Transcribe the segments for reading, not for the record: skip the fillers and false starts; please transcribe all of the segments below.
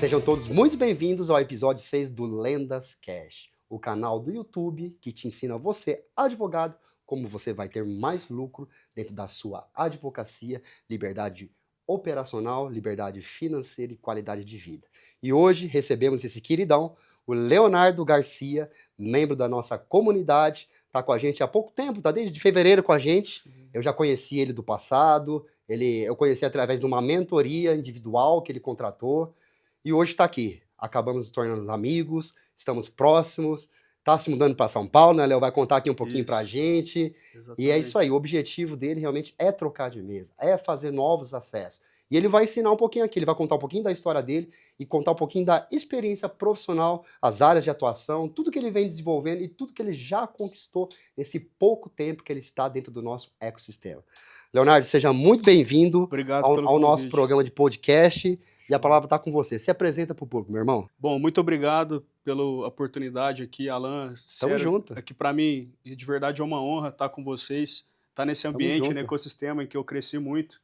Sejam todos muito bem-vindos ao episódio 6 do Lendas Cash, o canal do YouTube que te ensina você, advogado, como você vai ter mais lucro dentro da sua advocacia, liberdade operacional, liberdade financeira e qualidade de vida. E hoje recebemos esse queridão, o Leonardo Garcia, membro da nossa comunidade, está com a gente há pouco tempo, está desde fevereiro com a gente. Eu já conheci ele do passado, eu conheci através de uma mentoria individual que ele contratou. E hoje está aqui. Acabamos nos tornando amigos, estamos próximos. Está se mudando para São Paulo, né, Léo? Vai contar aqui um pouquinho para a gente. Exatamente. E é isso aí. O objetivo dele realmente é trocar de mesa, é fazer novos acessos. E ele vai ensinar um pouquinho aqui, ele vai contar um pouquinho da história dele e contar um pouquinho da experiência profissional, as áreas de atuação, tudo que ele vem desenvolvendo e tudo que ele já conquistou nesse pouco tempo que ele está dentro do nosso ecossistema. Leonardo, seja muito bem-vindo ao nosso programa de podcast. E a palavra está com você. Se apresenta para o público, meu irmão. Bom, muito obrigado pela oportunidade aqui, Alan. Tamo junto. Aqui para mim, de verdade, é uma honra estar com vocês, estar nesse ambiente, no ecossistema em que eu cresci muito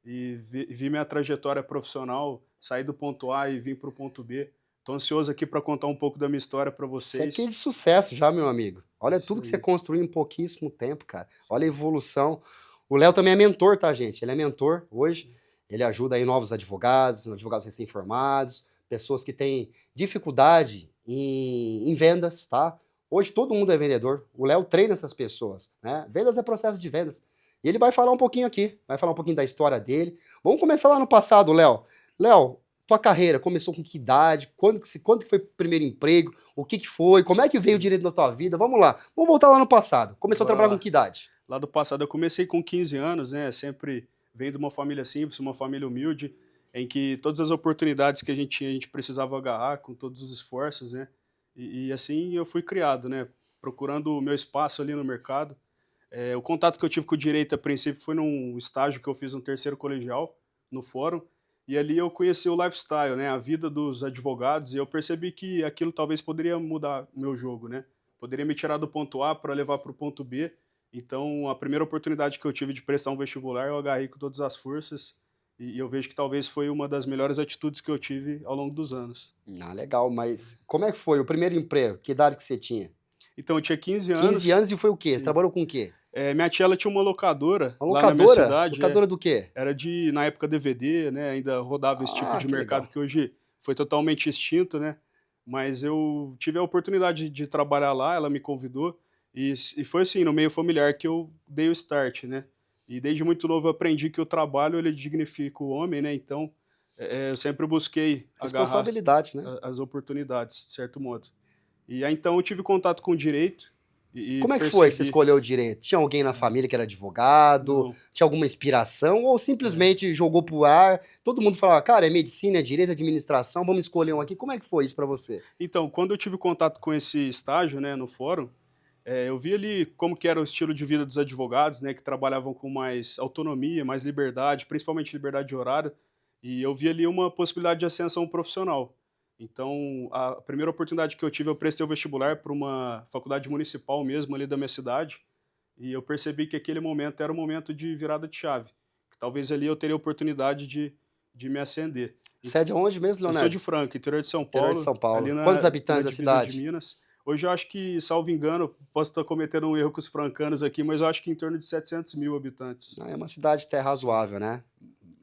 e vi minha trajetória profissional, sair do ponto A e vir para o ponto B. Estou ansioso aqui para contar um pouco da minha história para vocês. Isso aqui é de sucesso já, meu amigo. Olha tudo que você construiu em pouquíssimo tempo, cara. Olha a evolução. O Léo também é mentor, tá, gente? Ele é mentor hoje. Ele ajuda aí novos advogados recém-formados, pessoas que têm dificuldade em vendas, tá? Hoje todo mundo é vendedor. O Léo treina essas pessoas, né? Vendas é processo de vendas. E ele vai falar um pouquinho aqui, vai falar um pouquinho da história dele. Vamos começar lá no passado, Léo. Léo, tua carreira começou com que idade? Quando que foi o primeiro emprego? O que foi? Como é que veio o direito na tua vida? Vamos lá. Vamos voltar lá no passado. Começou a trabalhar com que idade? Lá do passado eu comecei com 15 anos, né? Sempre venho de uma família simples, uma família humilde, em que todas as oportunidades que a gente tinha, a gente precisava agarrar com todos os esforços, né? E assim eu fui criado, né? Procurando o meu espaço ali no mercado. O contato que eu tive com o direito a princípio foi num estágio que eu fiz no terceiro colegial, no fórum, e ali eu conheci o lifestyle, né? A vida dos advogados, e eu percebi que aquilo talvez poderia mudar o meu jogo, né? Poderia me tirar do ponto A para levar para o ponto B. Então, a primeira oportunidade que eu tive de prestar um vestibular, eu agarrei com todas as forças e eu vejo que talvez foi uma das melhores atitudes que eu tive ao longo dos anos. Ah, legal, mas como é que foi o primeiro emprego? Que idade que você tinha? Então, eu tinha 15 anos. 15 anos e foi o quê? Você Sim. trabalhou com o quê? Minha tia ela tinha uma locadora Uma lá na minha locadora? cidade. Locadora do quê? Era na época, DVD, né? Ainda rodava esse tipo de que mercado legal. que hoje foi totalmente extinto, né? Mas eu tive a oportunidade de trabalhar lá, ela me convidou. E foi assim, no meio familiar que eu dei o start, né? E desde muito novo eu aprendi que o trabalho, ele dignifica o homem, né? Então, eu sempre busquei agarrar Responsabilidade, né? as oportunidades, de certo modo. E aí, então, eu tive contato com o direito e Como é que foi que você percebi... escolheu o direito? Tinha alguém na família que era advogado? Não. Tinha alguma inspiração? Ou simplesmente jogou pro ar? Todo mundo falava, cara, é medicina, é direito, é administração, vamos escolher um aqui. Como é que foi isso pra você? Então, quando eu tive contato com esse estágio, né, no fórum, eu vi ali como que era o estilo de vida dos advogados, né, que trabalhavam com mais autonomia, mais liberdade, principalmente liberdade de horário, e eu vi ali uma possibilidade de ascensão profissional. Então, a primeira oportunidade que eu tive, eu prestei o vestibular para uma faculdade municipal mesmo ali da minha cidade, e eu percebi que aquele momento era um momento de virada de chave, que talvez ali eu teria a oportunidade de me ascender. Você é de onde mesmo, Eu Leonardo? sou de Franca, interior de São Paulo. Interior de São Paulo. Ali Quantos na habitantes da divisa de cidade? Minas. Hoje eu acho que, salvo engano, posso estar cometendo um erro com os francanos aqui, mas eu acho que em torno de 700 mil habitantes. É uma cidade até razoável, né?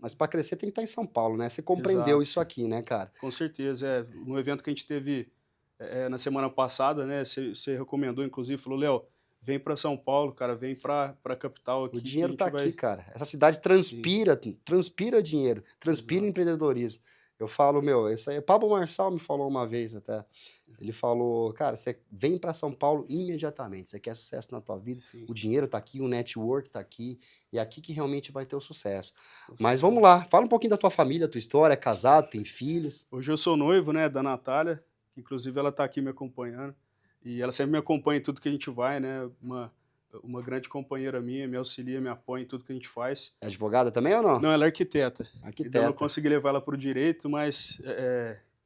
Mas para crescer tem que estar em São Paulo, né? Você compreendeu isso aqui, né, cara? Com certeza. No evento que a gente teve na semana passada, né? Você recomendou, inclusive, falou, Léo, vem para São Paulo, cara, vem para a capital aqui. O dinheiro que a tá gente aqui, cara. Essa cidade transpira dinheiro, transpira empreendedorismo. Eu falo, meu, isso aí, Pablo Marçal me falou uma vez até. Ele falou, cara, você vem para São Paulo imediatamente. Você quer sucesso na tua vida, Sim. o dinheiro tá aqui, o network tá aqui, e é aqui que realmente vai ter o sucesso. Mas vamos lá, fala um pouquinho da tua família, tua história, é casado, tem filhos? Hoje eu sou noivo, né, da Natália, que inclusive ela tá aqui me acompanhando, e ela sempre me acompanha em tudo que a gente vai, né, uma grande companheira minha, me auxilia, me apoia em tudo que a gente faz. É advogada também ou não? Não, ela é arquiteta. Arquiteta. Ainda não consegui levar ela para o direito, mas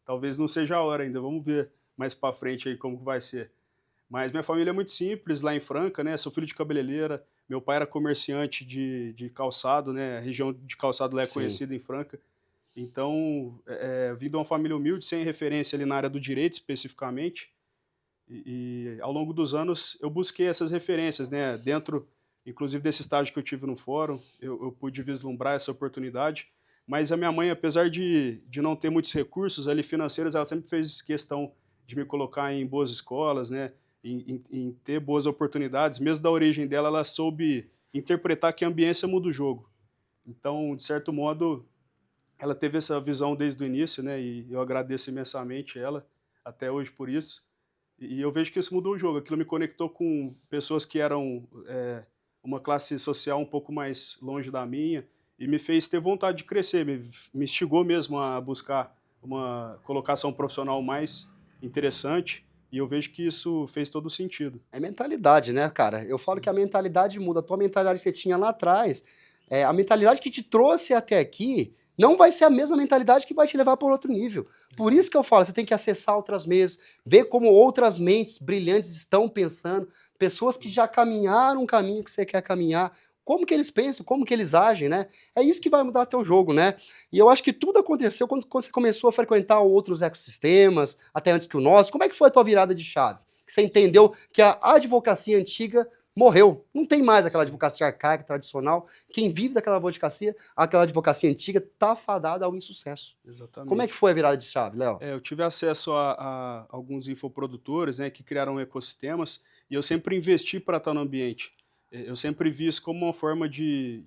talvez não seja a hora ainda. Vamos ver mais para frente aí como que vai ser. Mas minha família é muito simples, lá em Franca, né? Sou filho de cabeleireira. Meu pai era comerciante de calçado, né? A região de calçado lá é Sim. conhecida em Franca. Então, vindo de uma família humilde, sem referência ali na área do direito especificamente, e ao longo dos anos eu busquei essas referências, né, dentro inclusive desse estágio que eu tive no fórum, eu pude vislumbrar essa oportunidade, mas a minha mãe, apesar de não ter muitos recursos ali financeiros, ela sempre fez questão de me colocar em boas escolas, né, em ter boas oportunidades, mesmo da origem dela, ela soube interpretar que a ambiência muda o jogo. Então, de certo modo, ela teve essa visão desde o início, né, e eu agradeço imensamente ela, até hoje por isso. E eu vejo que isso mudou o jogo, aquilo me conectou com pessoas que eram, uma classe social um pouco mais longe da minha, e me fez ter vontade de crescer, me instigou mesmo a buscar uma colocação profissional mais interessante, e eu vejo que isso fez todo sentido. É mentalidade, né, cara? Eu falo que a Sim, mentalidade muda. A tua mentalidade que você tinha lá atrás, a mentalidade que te trouxe até aqui, não vai ser a mesma mentalidade que vai te levar para outro nível. Por isso exato. que eu falo, você tem que acessar outras mesas, ver como outras mentes brilhantes estão pensando, pessoas que Sim, já caminharam um caminho que você quer caminhar, como que eles pensam, como que eles agem, né? É isso que vai mudar teu jogo, né? E eu acho que tudo aconteceu quando você começou a frequentar outros ecossistemas, até antes que o nosso. Como é que foi a tua virada de chave? Que você sim, entendeu que a advocacia antiga morreu. Não tem mais aquela sim, advocacia arcaica, tradicional. Quem vive daquela aquela advocacia antiga, tá fadada ao insucesso. Como é que exatamente. foi a virada de chave, Léo? Eu tive acesso a alguns infoprodutores, né, que criaram ecossistemas, e eu sempre investi para estar no ambiente. Eu sempre vi isso como uma forma de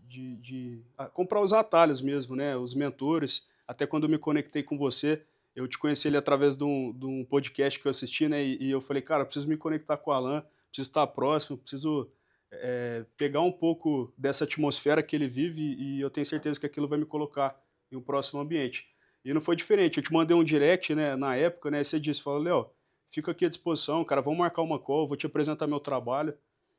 comprar os atalhos mesmo, né, os mentores. Até quando eu me conectei com você, eu te conheci ele através de um podcast que eu assisti, né, e eu falei, cara, eu preciso me conectar com o Alan, preciso estar próximo, preciso pegar um pouco dessa atmosfera que ele vive, e eu tenho certeza que aquilo vai me colocar em um próximo ambiente. E não foi diferente, eu te mandei um direct, né, na época, né, e você disse, falou: "Léo, fica aqui à disposição, cara, vamos marcar uma call, vou te apresentar meu trabalho".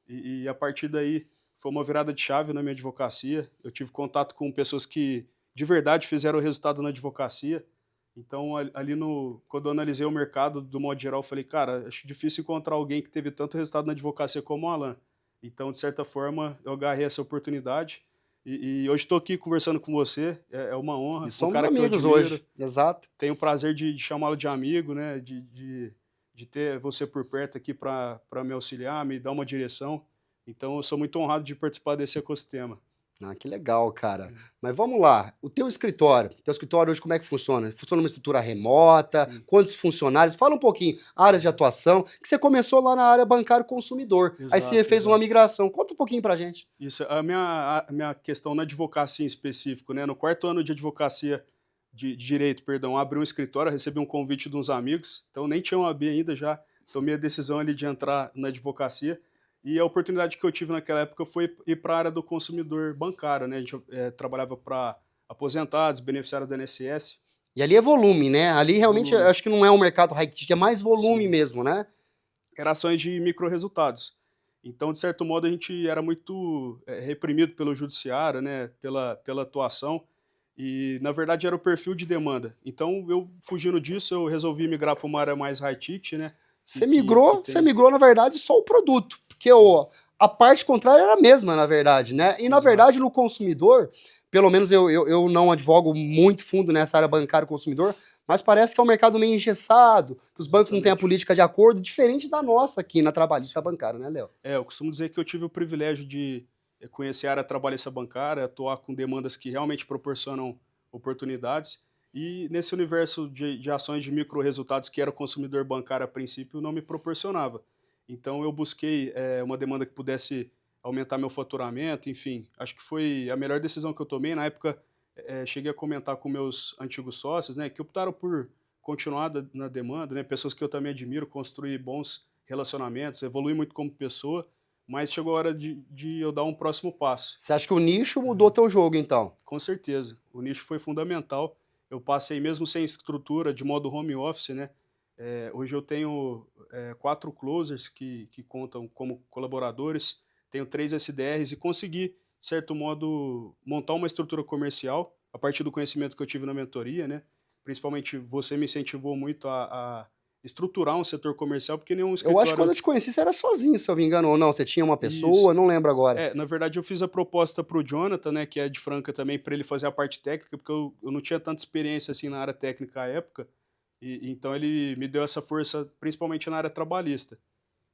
E a partir daí foi uma virada de chave na minha advocacia. Eu tive contato com pessoas que de verdade fizeram o resultado na advocacia. Então ali no quando eu analisei o mercado do modo geral, eu falei: "Cara, acho difícil encontrar alguém que teve tanto resultado na advocacia como o Alan". Então, de certa forma, eu agarrei essa oportunidade e hoje estou aqui conversando com você, é uma E honra, um somos cara que eu amigos admiro, hoje, exato. tenho o prazer de chamá-lo de amigo, né, de ter você por perto aqui para me auxiliar, me dar uma direção. Então eu sou muito honrado de participar desse ecossistema. Ah, que legal, cara. Mas vamos lá, o teu escritório hoje como é que funciona? Funciona numa estrutura remota? Sim, Quantos funcionários? Fala um pouquinho, áreas de atuação, que você começou lá na área bancário consumidor, aí você exato, fez uma exato. migração. Conta um pouquinho pra gente. Isso, a minha questão na advocacia em específico, né, no quarto ano de advocacia de direito, perdão, abri um escritório, recebi um convite de uns amigos, então nem tinha OAB ainda, já tomei a decisão ali de entrar na advocacia, e a oportunidade que eu tive naquela época foi ir para a área do consumidor bancário, né, a gente, trabalhava para aposentados, beneficiários do INSS, E ali é volume, né? Ali realmente eu volume, acho que não é um mercado high ticket, é mais volume sim. mesmo, né? Era ações de micro-resultados. Então, de certo modo, a gente era muito, reprimido pelo judiciário, né, pela atuação, e na verdade era o perfil de demanda. Então eu, fugindo disso, eu resolvi migrar para uma área mais high ticket, né, que Você tem migrou, na verdade, só o produto, porque a parte contrária era a mesma, na verdade, né? E, na exato, verdade, no consumidor, pelo menos eu não advogo muito fundo nessa área bancária consumidor, mas parece que é um mercado meio engessado, que os bancos não têm a exatamente. política de acordo, diferente da nossa aqui na trabalhista Sim. bancária, né, Léo? Eu costumo dizer que eu tive o privilégio de conhecer a área trabalhista bancária, atuar com demandas que realmente proporcionam oportunidades. E nesse universo de ações de micro resultados que era o consumidor bancário a princípio não me proporcionava. Então eu busquei uma demanda que pudesse aumentar meu faturamento, enfim, acho que foi a melhor decisão que eu tomei. Na época, cheguei a comentar com meus antigos sócios, né, que optaram por continuar na demanda, né, pessoas que eu também admiro, construir bons relacionamentos, evolui muito como pessoa, mas chegou a hora de eu dar um próximo passo. Você acha que o nicho mudou teu jogo, então? Com certeza, o nicho foi fundamental. Eu passei mesmo sem estrutura, de modo home office, né? Hoje eu tenho 4 closers que contam como colaboradores, tenho 3 SDRs e consegui, de certo modo, montar uma estrutura comercial a partir do conhecimento que eu tive na mentoria, né? Principalmente você me incentivou muito a estruturar um setor comercial, porque nenhum Eu acho que quando escritório... eu te conheci, você era sozinho, se eu me engano, ou não? Você tinha uma Isso. pessoa? Não lembro agora. Na verdade eu fiz a proposta para o Jonathan, né, que é de Franca também, para ele fazer a parte técnica, porque eu não tinha tanta experiência, assim, na área técnica à época, e então ele me deu essa força, principalmente na área trabalhista.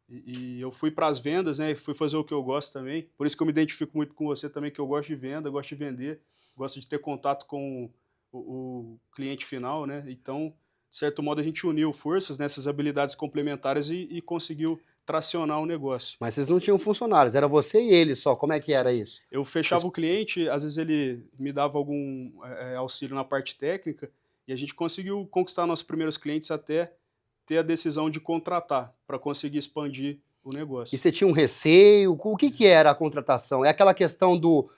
E eu fui para as vendas, né, fui fazer o que eu gosto também, por isso que eu me identifico muito com você também, que eu gosto de venda, gosto de vender, gosto de ter contato com o cliente final, né, então, de certo modo, a gente uniu forças nessas habilidades complementares e conseguiu tracionar o negócio. Mas vocês não tinham funcionários, era você e ele só. Como é que era Sim. isso? Eu fechava Vocês... o cliente, às vezes ele me dava algum, auxílio na parte técnica, e a gente conseguiu conquistar nossos primeiros clientes até ter a decisão de contratar, para conseguir expandir o E negócio. você tinha um receio? O que que era a contratação? É aquela questão do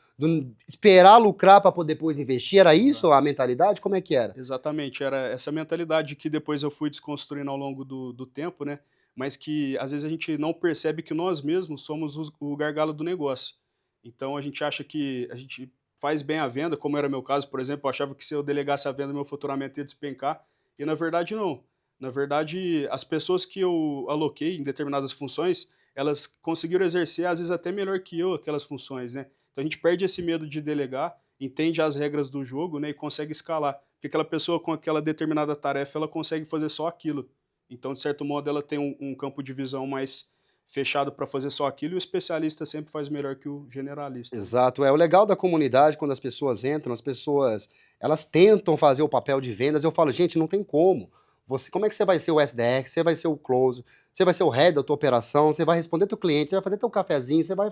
esperar lucrar para poder depois investir? Era isso a Exato. mentalidade? Como é que era? Exatamente, era essa mentalidade que depois eu fui desconstruindo ao longo do tempo, né, mas que às vezes a gente não percebe que nós mesmos somos o gargalo do negócio. Então a gente acha que a gente faz bem a venda, como era meu caso, por exemplo, eu achava que se eu delegasse a venda, meu faturamento ia despencar, e na verdade não. Na verdade, as pessoas que eu aloquei em determinadas funções, elas conseguiram exercer, às vezes até melhor que eu, aquelas funções, né. Então a gente perde esse medo de delegar, entende as regras do jogo, né, e consegue escalar. Porque aquela pessoa com aquela determinada tarefa, ela consegue fazer só aquilo. Então, de certo modo, ela tem um campo de visão mais fechado para fazer só aquilo, e o especialista sempre faz melhor que o generalista, né. Exato, é o legal da comunidade quando as pessoas entram, as pessoas, elas tentam fazer o papel de vendas. Eu falo, gente, não tem como. Você, como é que você vai ser o SDR, você vai ser o close, você vai ser o head da tua operação, você vai responder teu cliente, você vai fazer teu cafezinho, você vai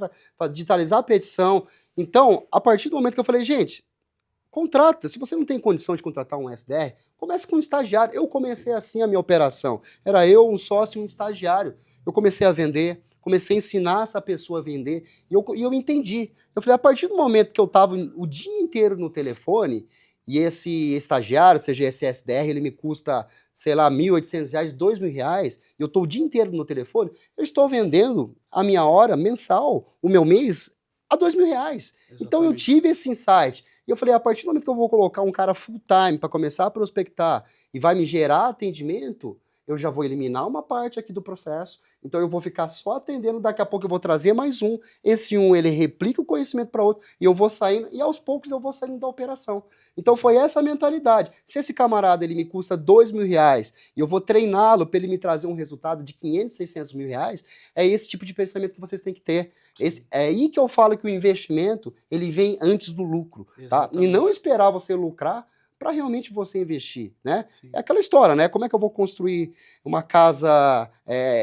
digitalizar a petição. Então, a partir do momento que eu falei, gente, contrata. Se você não tem condição de contratar um SDR, comece com um estagiário. Eu comecei Sim, assim a minha operação. Era eu, um sócio e um estagiário. Eu comecei a vender, comecei a ensinar essa pessoa a vender e eu entendi. Eu falei, a partir do momento que eu estava o dia inteiro no telefone, e esse estagiário, seja esse SDR, ele me custa, sei lá, R$ 1.800, R$ 2.000, e eu estou o dia inteiro no telefone, eu estou vendendo a minha hora mensal, o meu mês, a R$ 2.000. Então eu exatamente. tive esse insight. E eu falei, a partir do momento que eu vou colocar um cara full time para começar a prospectar e vai me gerar atendimento, eu já vou eliminar uma parte aqui do processo, então eu vou ficar só atendendo, daqui a pouco eu vou trazer mais um, esse um ele replica o conhecimento para outro, e eu vou saindo, e aos poucos eu vou saindo da operação. Então foi Exato. essa a mentalidade. Se esse camarada ele me custa R$ 2.000 e eu vou treiná-lo para ele me trazer um resultado de 500, R$ 600.000, é esse tipo de pensamento que vocês têm que ter. Sim, É aí que eu falo que o investimento ele vem antes do lucro, tá? E não exatamente. esperar você lucrar para realmente você investir, né? Sim. É aquela história, né? Como é que eu vou construir uma casa?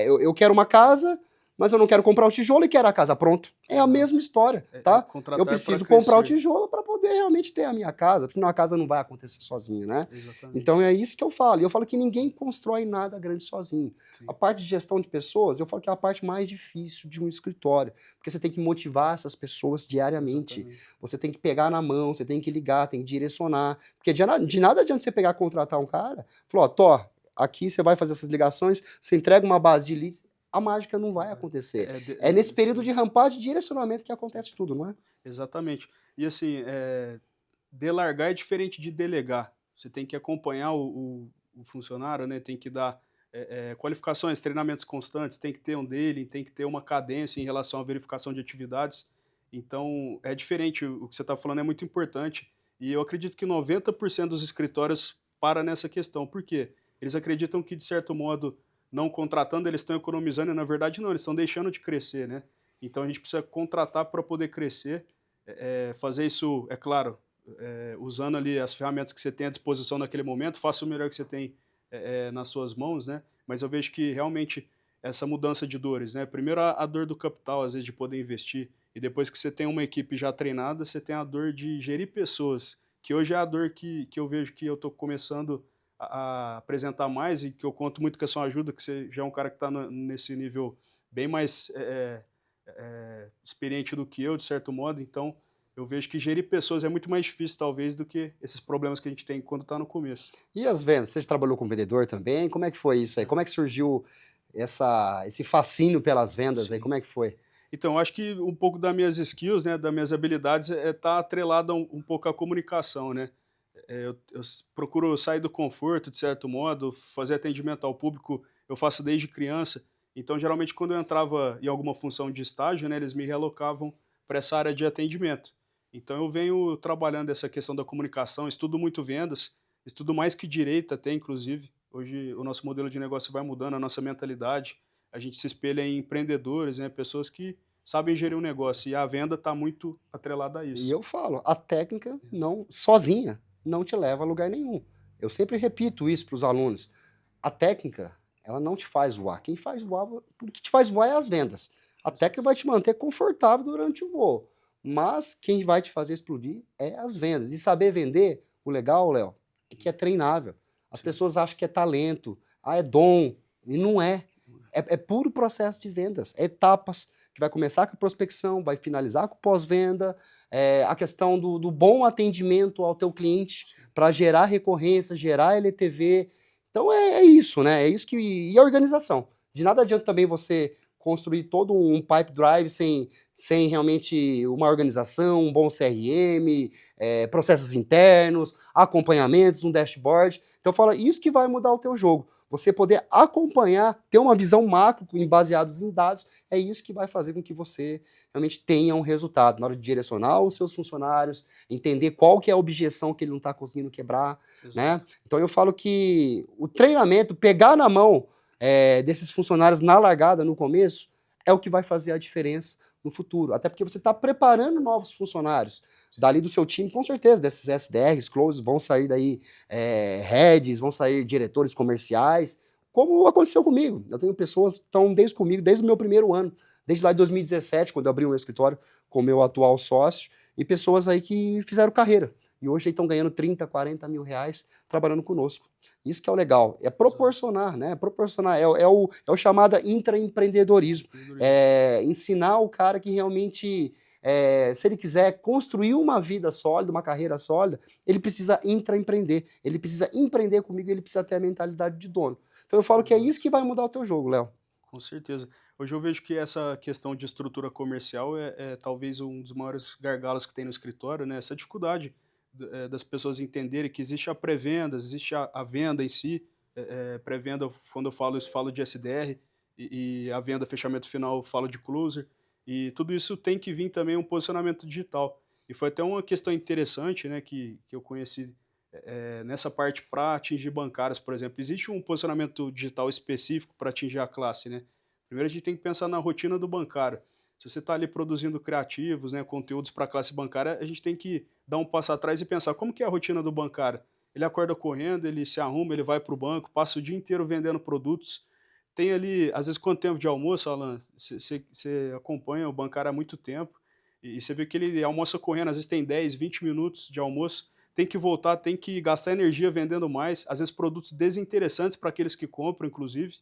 Eu quero uma casa, mas eu não quero comprar o tijolo e quero a casa pronto. É a mesma Exato. história, É tá? Eu contratar para preciso comprar o crescer. tijolo para poder realmente ter a minha casa, porque senão a casa não vai acontecer sozinha, né? Então Exatamente. é isso que eu falo. E eu falo que ninguém constrói nada grande sozinho. A Sim, parte de gestão de pessoas, eu falo que é a parte mais difícil de um escritório, porque você tem que motivar essas pessoas diariamente. exatamente. Você tem que pegar na mão, você tem que ligar, tem que direcionar. Porque de nada adianta você pegar e contratar um cara, falar, ó, Thor, aqui você vai fazer essas ligações, você entrega uma base de leads, a mágica não Não vai vai. acontecer. É nesse período de Sim, rampagem e direcionamento que acontece tudo, não é? exatamente. E assim, delargar é diferente de delegar. Você tem que acompanhar o funcionário, né, tem que dar, qualificações, treinamentos constantes, tem que ter um daily, tem que ter uma cadência em relação à verificação de atividades. Então, é diferente, o que você está falando é muito importante, e eu acredito que 90% dos escritórios para nessa questão. Por quê? Eles acreditam que, de certo modo, não contratando, eles estão economizando, e na verdade não, eles estão deixando de crescer, né. Então a gente precisa contratar para poder crescer, fazer isso, é claro, usando ali as ferramentas que você tem à disposição naquele momento, faça o melhor que você tem nas suas mãos, né? Mas eu vejo que realmente essa mudança de dores, né? Primeiro a dor do capital, às vezes, de poder investir, e depois que você tem uma equipe já treinada, você tem a dor de gerir pessoas, que hoje é a dor que eu vejo que eu estou começando a apresentar mais, e que eu conto muito com a sua ajuda, que você já é um cara que está nesse nível bem mais experiente do que eu, de certo modo, então eu vejo que gerir pessoas é muito mais difícil, talvez, do que esses problemas que a gente tem quando está no começo. E as vendas? Você já trabalhou com vendedor também? Como é que foi isso aí? Como é que surgiu esse fascínio pelas vendas aí? Sim. Como é que foi? Então, eu acho que um pouco das minhas skills, né, das minhas habilidades, tá atrelado a um pouco à comunicação, né. procuro sair do conforto, de certo modo, fazer atendimento ao público, eu faço desde criança. Então, geralmente, quando eu entrava em alguma função de estágio, né, eles me realocavam para essa área de atendimento. Então, eu venho trabalhando essa questão da comunicação, estudo muito vendas, estudo mais que direito até, inclusive. Hoje, o nosso modelo de negócio vai mudando, a nossa mentalidade. A gente se espelha em empreendedores, né, pessoas que sabem gerir um negócio, e a venda está muito atrelada a E isso. eu falo, a técnica não sozinha não te leva a lugar nenhum. Eu sempre repito isso para os alunos. A técnica, ela não te faz voar. Quem faz voar, o que te faz voar é as vendas. A técnica vai te manter confortável durante o voo, mas quem vai te fazer explodir é as vendas. E saber vender, o legal, Léo, é que é treinável. As Sim. pessoas acham que é talento, é dom, e não é. É puro processo de vendas, é etapas que vai começar com a prospecção, vai finalizar com pós-venda, a questão do bom atendimento ao teu cliente para gerar recorrência, gerar LTV. Então é isso, né? É isso que. E a organização. De nada adianta também você construir todo um pipe drive sem realmente uma organização, um bom CRM, processos internos, acompanhamentos, um dashboard. Então fala, isso que vai mudar o teu jogo. Você poder acompanhar, ter uma visão macro baseados em dados, é isso que vai fazer com que você realmente tenha um resultado na hora de direcionar os seus funcionários, entender qual que é a objeção que ele não está conseguindo quebrar, né? Exato. Então eu falo que o treinamento, pegar na mão desses funcionários na largada, no começo, é o que vai fazer a diferença no futuro. Até porque você está preparando novos funcionários. Dali do seu time, com certeza, desses SDRs, closes, vão sair daí heads, vão sair diretores comerciais, como aconteceu comigo. Eu tenho pessoas que estão desde o meu primeiro ano, desde lá de 2017, quando eu abri um escritório com o meu atual sócio, e pessoas aí que fizeram carreira. E hoje estão ganhando 30, 40 mil reais trabalhando conosco. Isso que é o legal, é proporcionar, né? Proporcionar, é o chamado intraempreendedorismo. Ensinar o cara que realmente, se ele quiser construir uma vida sólida, uma carreira sólida, ele precisa intraempreender. Ele precisa empreender comigo, ele precisa ter a mentalidade de dono. Então eu falo que é Exato. isso que vai mudar o teu jogo, Léo. Com certeza. Hoje eu vejo que essa questão de estrutura comercial é talvez um dos maiores gargalos que tem no escritório, né? Essa dificuldade das pessoas entenderem que existe a pré-venda, existe a venda em si. Pré-venda, quando eu falo isso, falo de SDR, e a venda, fechamento final, eu falo de closer. E tudo isso tem que vir também um posicionamento digital. E foi até uma questão interessante, né, que eu conheci nessa parte para atingir bancárias, por exemplo. Existe um posicionamento digital específico para atingir a classe, né? Primeiro a gente tem que pensar na rotina do bancário. Se você está ali produzindo criativos, né, conteúdos para a classe bancária, a gente tem que dar um passo atrás e pensar como que é a rotina do bancário. Ele acorda correndo, ele se arruma, ele vai para o banco, passa o dia inteiro vendendo produtos. Tem ali, às vezes, quanto tempo de almoço, Alan? Você acompanha o bancário há muito tempo e você vê que ele almoça correndo, às vezes tem 10, 20 minutos de almoço, tem que voltar, tem que gastar energia vendendo mais, às vezes produtos desinteressantes para aqueles que compram, inclusive.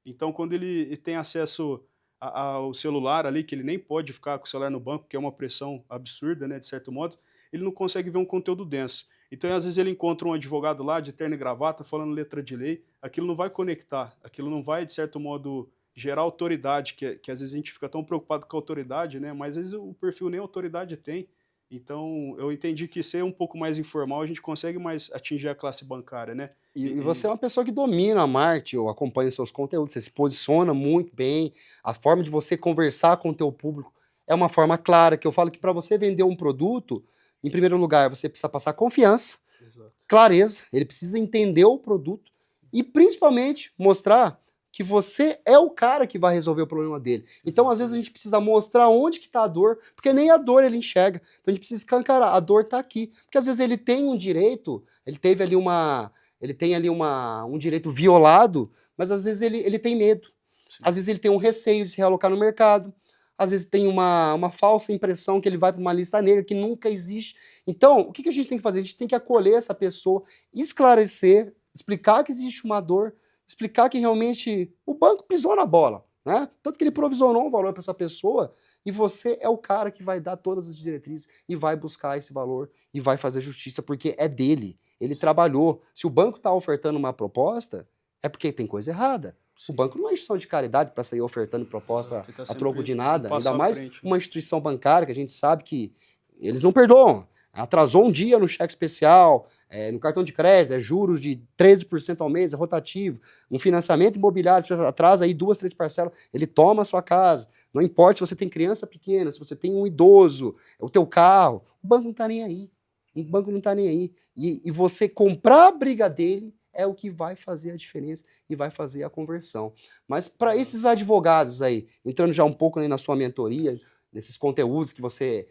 Então, quando ele tem acesso ao celular ali, que ele nem pode ficar com o celular no banco, que é uma pressão absurda, né, de certo modo, ele não consegue ver um conteúdo denso. Então, às vezes, ele encontra um advogado lá de terno e gravata falando letra de lei, aquilo não vai conectar, aquilo não vai, de certo modo, gerar autoridade, que às vezes a gente fica tão preocupado com a autoridade, né, mas às vezes o perfil nem autoridade tem. Então, eu entendi que ser um pouco mais informal, a gente consegue mais atingir a classe bancária, né? E você é uma pessoa que domina a marketing, eu acompanho seus conteúdos, você se posiciona muito bem, a forma de você conversar com o teu público é uma forma clara, que eu falo que para você vender um produto, em primeiro lugar, você precisa passar confiança, Exato. clareza, ele precisa entender o produto e principalmente mostrar que você é o cara que vai resolver o problema dele. Então, às vezes, a gente Exatamente. precisa mostrar onde que está a dor, porque nem a dor ele enxerga. Então, a gente precisa escancarar, a dor está aqui. Porque às vezes ele tem um direito, ele tem ali um direito violado, mas às vezes ele tem medo. Sim. Às vezes ele tem um receio de se realocar no mercado. Às vezes tem uma falsa impressão que ele vai para uma lista negra que nunca existe. Então, o que a gente tem que fazer? A gente tem que acolher essa pessoa, esclarecer, explicar que existe uma dor, explicar que realmente o banco pisou na bola, né? Tanto que ele provisionou um valor para essa pessoa e você é o cara que vai dar todas as diretrizes e vai buscar esse valor e vai fazer justiça porque é dele. Ele trabalhou. Se o banco está ofertando uma proposta, é porque tem coisa errada. O Sim. banco não é instituição de caridade para sair ofertando proposta Exato, ele tá a troco sempre de um nada, passo ainda à mais frente, né. uma instituição bancária que a gente sabe que eles não perdoam. Atrasou um dia no cheque especial, no cartão de crédito, juros de 13% ao mês, é rotativo. Um financiamento imobiliário, você atrasa aí 2, 3 parcelas, ele toma a sua casa. Não importa se você tem criança pequena, se você tem um idoso, o teu carro, o banco não está nem aí. O banco não está nem aí. E você comprar a briga dele é o que vai fazer a diferença e vai fazer a conversão. Mas para esses advogados aí, entrando já um pouco aí na sua mentoria, nesses conteúdos que você,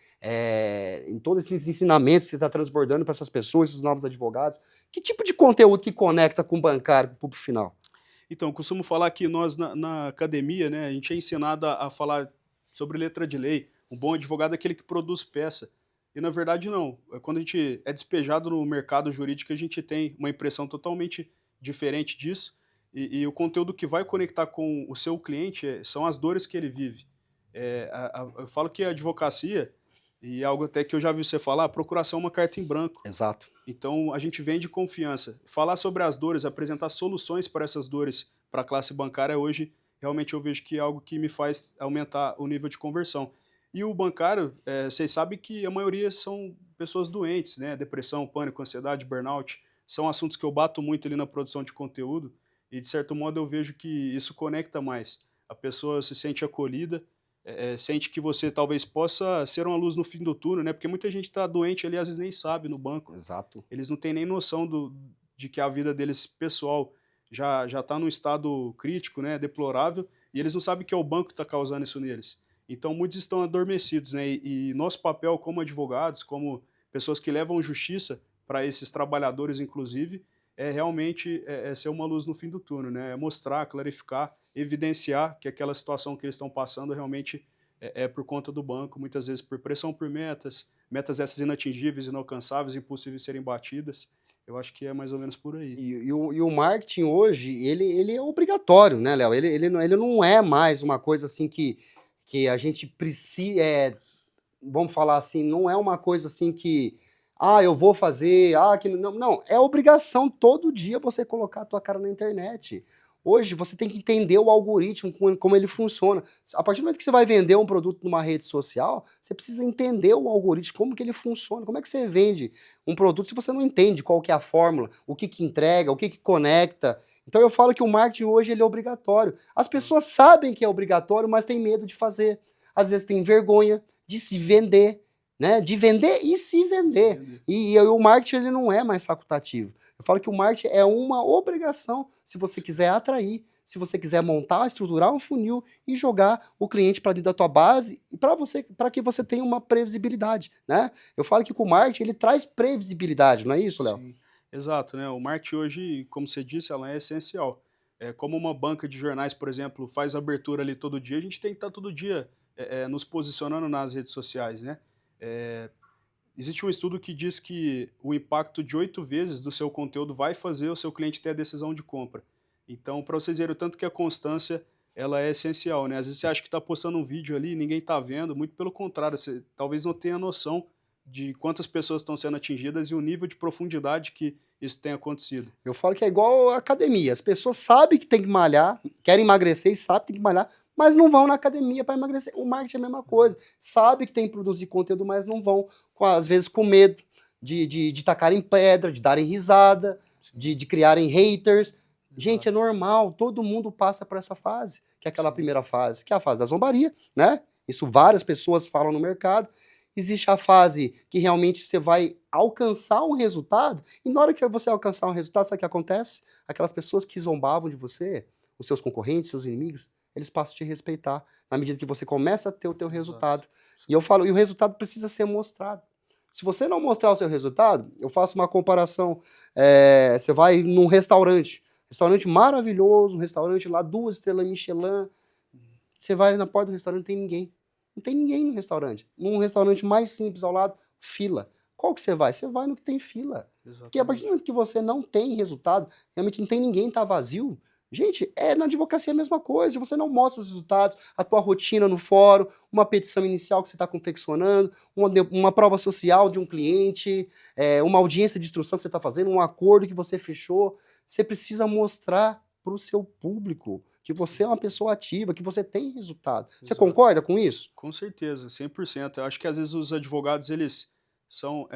em todos esses ensinamentos que você está transbordando para essas pessoas, esses novos advogados, que tipo de conteúdo que conecta com o bancário, com o público final? Então, eu costumo falar que nós na academia, né, a gente é ensinado a falar sobre letra de lei. Um bom advogado é aquele que produz peça. E na verdade não. Quando a gente é despejado no mercado jurídico, a gente tem uma impressão totalmente diferente disso. E o conteúdo que vai conectar com o seu cliente são as dores que ele vive. Eu falo que a advocacia, e é algo até que eu já vi você falar, a procuração é uma carta em branco. Exato. Então, a gente vende confiança. Falar sobre as dores, apresentar soluções para essas dores para a classe bancária hoje, realmente eu vejo que é algo que me faz aumentar o nível de conversão. E o bancário, vocês sabem que a maioria são pessoas doentes, né? Depressão, pânico, ansiedade, burnout, são assuntos que eu bato muito ali na produção de conteúdo e, de certo modo, eu vejo que isso conecta mais. A pessoa se sente acolhida, sente que você talvez possa ser uma luz no fim do túnel, né? Porque muita gente está doente ali, às vezes nem sabe no banco. Exato. Eles não têm nem noção de que a vida deles pessoal já está num estado crítico, né, deplorável, e eles não sabem que é o banco que está causando isso neles. Então muitos estão adormecidos, né, e nosso papel como advogados, como pessoas que levam justiça para esses trabalhadores, inclusive, é realmente ser uma luz no fim do túnel, né, é mostrar, clarificar, evidenciar que aquela situação que eles estão passando realmente é por conta do banco, muitas vezes por pressão por metas, metas essas inatingíveis, inalcançáveis, impossíveis de serem batidas. Eu acho que é mais ou menos por aí. E o marketing hoje, ele é obrigatório, né, Léo? Ele não é mais uma coisa assim que a gente precisa, vamos falar assim, não é uma coisa assim que, eu vou fazer, que não, não, é obrigação todo dia você colocar a tua cara na internet. Hoje você tem que entender o algoritmo, como ele funciona. A partir do momento que você vai vender um produto numa rede social, você precisa entender o algoritmo, como que ele funciona, como é que você vende um produto se você não entende qual que é a fórmula, o que que entrega, o que que conecta. Então eu falo que o marketing hoje ele é obrigatório. As pessoas sabem que é obrigatório, mas têm medo de fazer. Às vezes tem vergonha de se vender, né? De vender e se vender. E o marketing ele não é mais facultativo. Eu falo que o marketing é uma obrigação se você quiser atrair, se você quiser montar, estruturar um funil e jogar o cliente para dentro da tua base e para que você tenha uma previsibilidade, né? Eu falo que com o marketing ele traz previsibilidade, não é isso, Léo? Sim, exato, né? O marketing hoje, como você disse, ela é essencial. É como uma banca de jornais, por exemplo, faz abertura ali todo dia, a gente tem que estar todo dia nos posicionando nas redes sociais, né? É, existe um estudo que diz que o impacto de 8 vezes do seu conteúdo vai fazer o seu cliente ter a decisão de compra. Então, para vocês verem o tanto que a constância ela é essencial, né? Às vezes você acha que está postando um vídeo ali e ninguém está vendo, muito pelo contrário, você talvez não tenha noção de quantas pessoas estão sendo atingidas e o nível de profundidade que isso tem acontecido. Eu falo que é igual a academia. As pessoas sabem que tem que malhar, querem emagrecer e sabem que tem que malhar, mas não vão na academia para emagrecer. O marketing é a mesma coisa. Sabe que tem que produzir conteúdo, mas não vão, às vezes com medo de tacarem pedra, de darem risada, de criarem haters. Gente, é Exato. normal, todo mundo passa por essa fase, que é aquela Sim. primeira fase, que é a fase da zombaria, né? Isso várias pessoas falam no mercado. Existe a fase que realmente você vai alcançar um resultado, e na hora que você alcançar um resultado, sabe o que acontece? Aquelas pessoas que zombavam de você, os seus concorrentes, seus inimigos, eles passam a te respeitar, na medida que você começa a ter o teu Exato. resultado. E eu falo, e o resultado precisa ser mostrado. Se você não mostrar o seu resultado, eu faço uma comparação, você vai num restaurante maravilhoso, um restaurante lá, 2 estrelas Michelin, você vai na porta do restaurante, não tem ninguém. Não tem ninguém no restaurante. Num restaurante mais simples ao lado, fila. Qual que você vai? Você vai no que tem fila. Porque a partir do Exatamente. momento que você não tem resultado, realmente não tem ninguém, tá vazio. Gente, na advocacia é a mesma coisa. Você não mostra os resultados, a tua rotina no fórum, uma petição inicial que você está confeccionando, uma prova social de um cliente, uma audiência de instrução que você está fazendo, um acordo que você fechou. Você precisa mostrar para o seu público que você é uma pessoa ativa, que você tem resultado. Você Exato. concorda com isso? Com certeza, 100%. Eu acho que às vezes os advogados, eles são,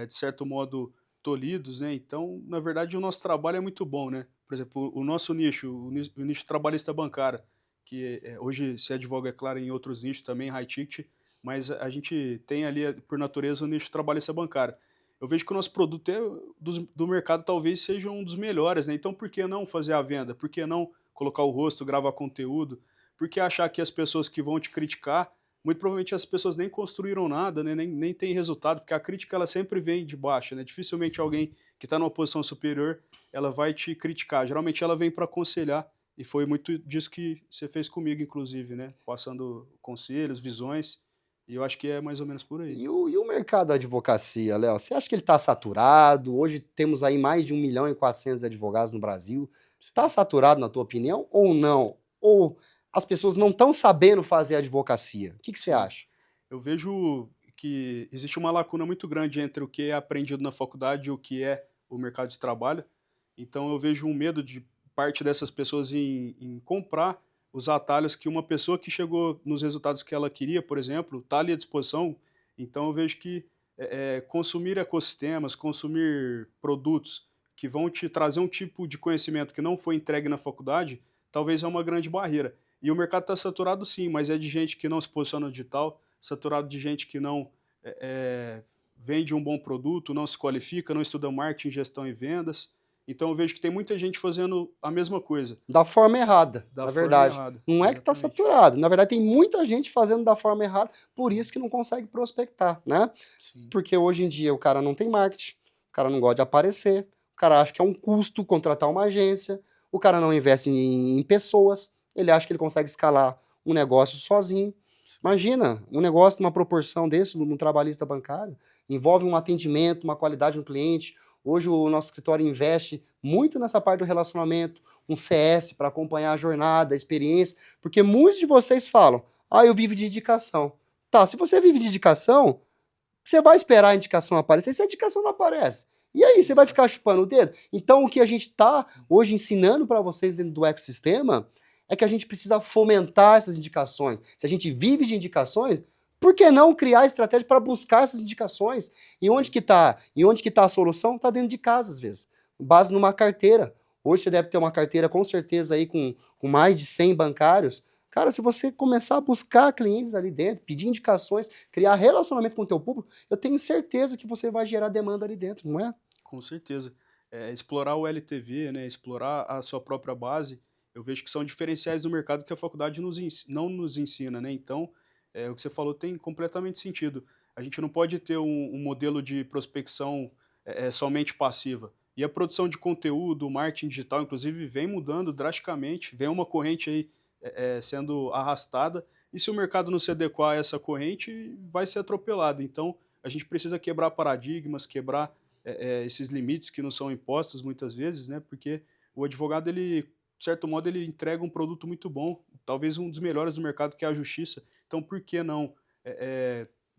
de certo modo, tolhidos, né, então, na verdade, o nosso trabalho é muito bom, né. Por exemplo, o nosso nicho, o nicho trabalhista bancário, que, hoje se advoga, é claro, em outros nichos também, high ticket, mas a gente tem ali, por natureza, o nicho trabalhista bancário. Eu vejo que o nosso produto do mercado talvez seja um dos melhores, né, então por que não fazer a venda? Por que não colocar o rosto, gravar conteúdo? Por que achar que as pessoas que vão te criticar, muito provavelmente as pessoas nem construíram nada, né, nem têm resultado, porque a crítica ela sempre vem de baixo, né, dificilmente alguém que está numa posição superior, ela vai te criticar, geralmente ela vem para aconselhar, e foi muito disso que você fez comigo inclusive, né, passando conselhos, visões, e eu acho que é mais ou menos por aí. E o mercado da advocacia, Léo? Você acha que ele está saturado? Hoje temos aí mais de 1.400.000 advogados no Brasil. Está Sim. saturado, na tua opinião, ou não? Ou as pessoas não estão sabendo fazer advocacia? O que você Sim. acha? Eu vejo que existe uma lacuna muito grande entre o que é aprendido na faculdade e o que é o mercado de trabalho. Então eu vejo um medo de parte dessas pessoas em comprar os atalhos que uma pessoa que chegou nos resultados que ela queria, por exemplo, está ali à disposição. Então eu vejo que consumir ecossistemas, consumir produtos que vão te trazer um tipo de conhecimento que não foi entregue na faculdade, talvez é uma grande barreira. E o mercado está saturado sim, mas é de gente que não se posiciona no digital, saturado de gente que não vende um bom produto, não se qualifica, não estuda marketing, gestão e vendas. Então eu vejo que tem muita gente fazendo a mesma coisa, Da forma errada, da na forma verdade. errada. Não é que está Exatamente. saturado. Na verdade, tem muita gente fazendo da forma errada, por isso que não consegue prospectar, né? Sim, Porque hoje em dia o cara não tem marketing, o cara não gosta de aparecer, o cara acha que é um custo contratar uma agência, o cara não investe em pessoas, ele acha que ele consegue escalar um negócio sozinho. sim, Imagina, um negócio numa proporção desse, no trabalhista bancário, envolve um atendimento, uma qualidade no cliente. Hoje o nosso escritório investe muito nessa parte do relacionamento, um CS para acompanhar a jornada, a experiência, porque muitos de vocês falam, eu vivo de indicação. Tá, se você vive de indicação, você vai esperar a indicação aparecer, se a indicação não aparece. E aí, você vai exato. ficar chupando o dedo? Então, o que a gente está hoje ensinando para vocês dentro do ecossistema é que a gente precisa fomentar essas indicações. Se a gente vive de indicações, por que não criar estratégia para buscar essas indicações? E onde Sim, que está? E onde que está a solução? Está dentro de casa, às vezes. Base numa carteira. Hoje você deve ter uma carteira, com certeza, aí com mais de 100 bancários. Cara, se você começar a buscar clientes ali dentro, pedir indicações, criar relacionamento com o teu público, eu tenho certeza que você vai gerar demanda ali dentro, não é? com certeza. Explorar o LTV, né, explorar a sua própria base, eu vejo que são diferenciais do mercado que a faculdade não nos ensina, né? Então, o que você falou tem completamente sentido. A gente não pode ter um modelo de prospecção somente passiva. E a produção de conteúdo, o marketing digital, inclusive, vem mudando drasticamente, vem uma corrente aí sendo arrastada, e se o mercado não se adequar a essa corrente, vai ser atropelado. Então, a gente precisa quebrar paradigmas, quebrar esses limites que não são impostos muitas vezes, né? Porque o advogado, ele, de certo modo, ele entrega um produto muito bom, talvez um dos melhores do mercado, que é a justiça. Então, por que não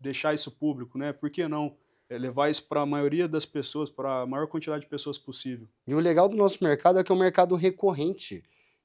deixar isso público, né? Por que não levar isso para a maioria das pessoas, para a maior quantidade de pessoas possível? E o legal do nosso mercado é que é um mercado recorrente.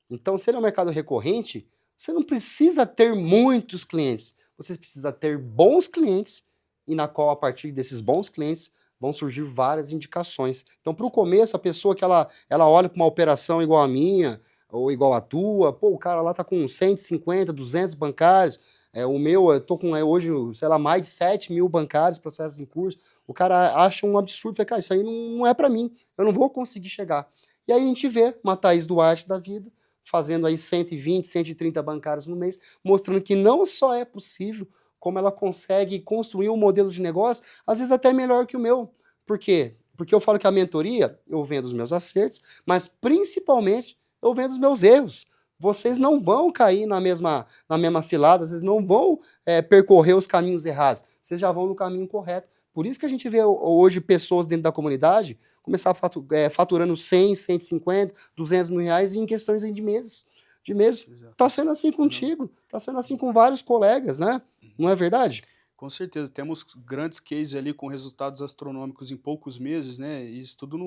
Então, se ele é um mercado recorrente, você não precisa ter muitos clientes. Você precisa ter bons clientes e na qual, a partir desses bons clientes, vão surgir várias indicações. Então, para o começo, a pessoa que ela olha para uma operação igual a minha, ou igual a tua, pô, o cara lá tá com 150, 200 bancários, o meu, eu tô com hoje, sei lá, mais de 7.000 bancários, processos em curso. O cara acha um absurdo, fala, cara, isso aí não é para mim, eu não vou conseguir chegar. E aí a gente vê uma Thaís Duarte da vida, fazendo aí 120, 130 bancários no mês, mostrando que não só é possível, como ela consegue construir um modelo de negócio, às vezes até melhor que o meu. Por quê? Porque eu falo que a mentoria, eu vendo os meus acertos, mas principalmente eu vendo os meus erros. Vocês não vão cair na mesma cilada, vocês não vão percorrer os caminhos errados, vocês já vão no caminho correto. Por isso que a gente vê hoje pessoas dentro da comunidade começar faturando 100, 150, 200 mil reais em questões de meses. De meses. Exato. Tá sendo assim Não. contigo, tá sendo assim com vários colegas, né? Não é verdade? Com certeza, temos grandes cases ali com resultados astronômicos em poucos meses, né? E isso tudo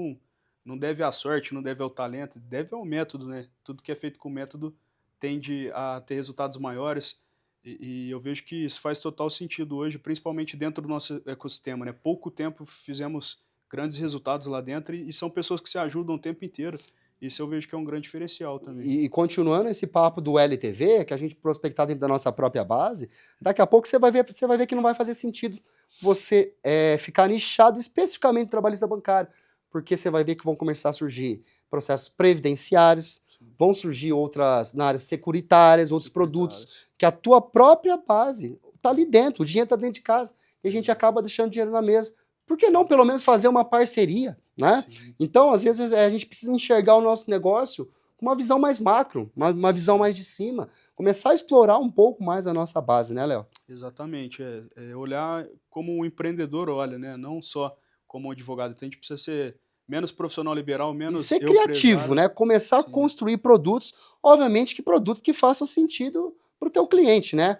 não deve à sorte, não deve ao talento, deve ao método, né? Tudo que é feito com método tende a ter resultados maiores. E eu vejo que isso faz total sentido hoje, principalmente dentro do nosso ecossistema, né. Pouco tempo fizemos grandes resultados lá dentro e são pessoas que se ajudam o tempo inteiro. Isso eu vejo que é um grande diferencial também. E continuando esse papo do LTV, que a gente prospectar dentro da nossa própria base, daqui a pouco você vai ver que não vai fazer sentido você ficar nichado especificamente no trabalhista bancário, porque você vai ver que vão começar a surgir processos previdenciários, Sim, vão surgir outras na área securitárias, outros produtos, securitários. que a tua própria base está ali dentro, o dinheiro está dentro de casa, e a gente Exato. acaba deixando dinheiro na mesa. Por que não pelo menos fazer uma parceria, né? Sim, Então, às vezes, a gente precisa enxergar o nosso negócio com uma visão mais macro, uma visão mais de cima, começar a explorar um pouco mais a nossa base, né, Léo? exatamente. É olhar como um empreendedor olha, né, não só como um advogado. Então a gente precisa ser menos profissional liberal, E menos ser eu criativo, empresário. né? Começar a Sim, construir produtos, obviamente que produtos que façam sentido para o teu sim, cliente, né?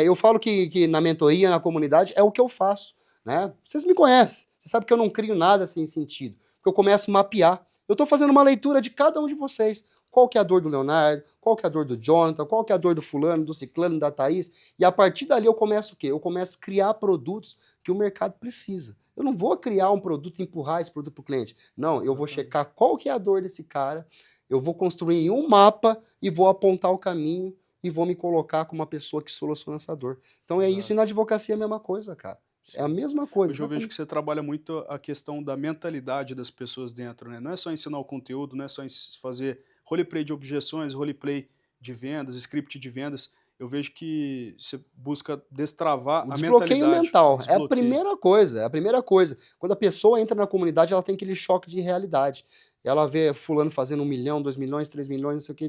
Eu falo que na mentoria, na comunidade, é o que eu faço, né? Vocês me conhecem, você sabe que eu não crio nada sem sentido, porque eu começo a mapear. Eu estou fazendo uma leitura de cada um de vocês. Qual que é a dor do Leonardo, qual que é a dor do Jonathan, qual que é a dor do fulano, do ciclano, da Thaís, e a partir dali eu começo o quê? Eu começo a criar produtos que o mercado precisa. Eu não vou criar um produto e empurrar esse produto para o cliente. Não, eu vou checar exatamente. qual que é a dor desse cara, eu vou construir um mapa e vou apontar o caminho e vou me colocar como uma pessoa que soluciona essa dor. Então é isso, e na Exato, advocacia é a mesma coisa, cara. É a sim. mesma coisa, Hoje eu vejo que exatamente. você trabalha muito a questão da mentalidade das pessoas dentro, né, não é só ensinar o conteúdo, não é só fazer roleplay de objeções, roleplay de vendas, script de vendas. Eu vejo que você busca destravar O a desbloqueio mentalidade, o mental é a desbloqueio. primeira coisa, é a primeira coisa. Quando a pessoa entra na comunidade, ela tem aquele choque de realidade. Ela vê fulano fazendo 1 milhão, 2 milhões, 3 milhões, não sei o que.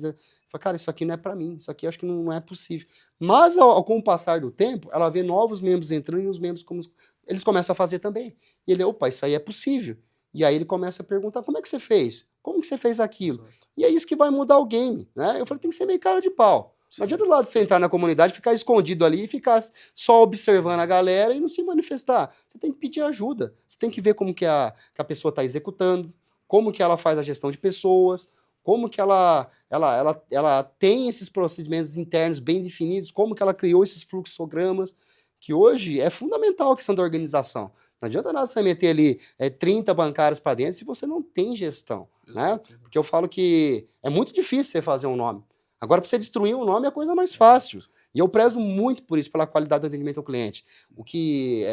Fala, cara, isso aqui não é pra mim, isso aqui eu acho que não é possível. Mas com o passar do tempo, ela vê novos membros entrando e os membros eles começam a fazer também. E ele, opa, isso aí é possível. E aí ele começa a perguntar, como é que você fez? Como que você fez aquilo? Exato. E é isso que vai mudar o game, né? Eu falei, tem que ser meio cara de pau. Não adianta Sim, do lado de você entrar na comunidade, ficar escondido ali e ficar só observando a galera e não se manifestar. Você tem que pedir ajuda. Você tem que sim. ver como que a pessoa está executando, como que ela faz a gestão de pessoas, como que ela tem esses procedimentos internos bem definidos, como que ela criou esses fluxogramas, que hoje é fundamental a questão da organização. Não adianta nada você meter ali 30 bancários para dentro se você não tem gestão, né? Exato, exato. Porque eu falo que é muito difícil você fazer um nome. Agora, para você destruir um nome é a coisa mais fácil. Exato. E eu Sim. prezo muito por isso, pela qualidade do atendimento ao cliente. O que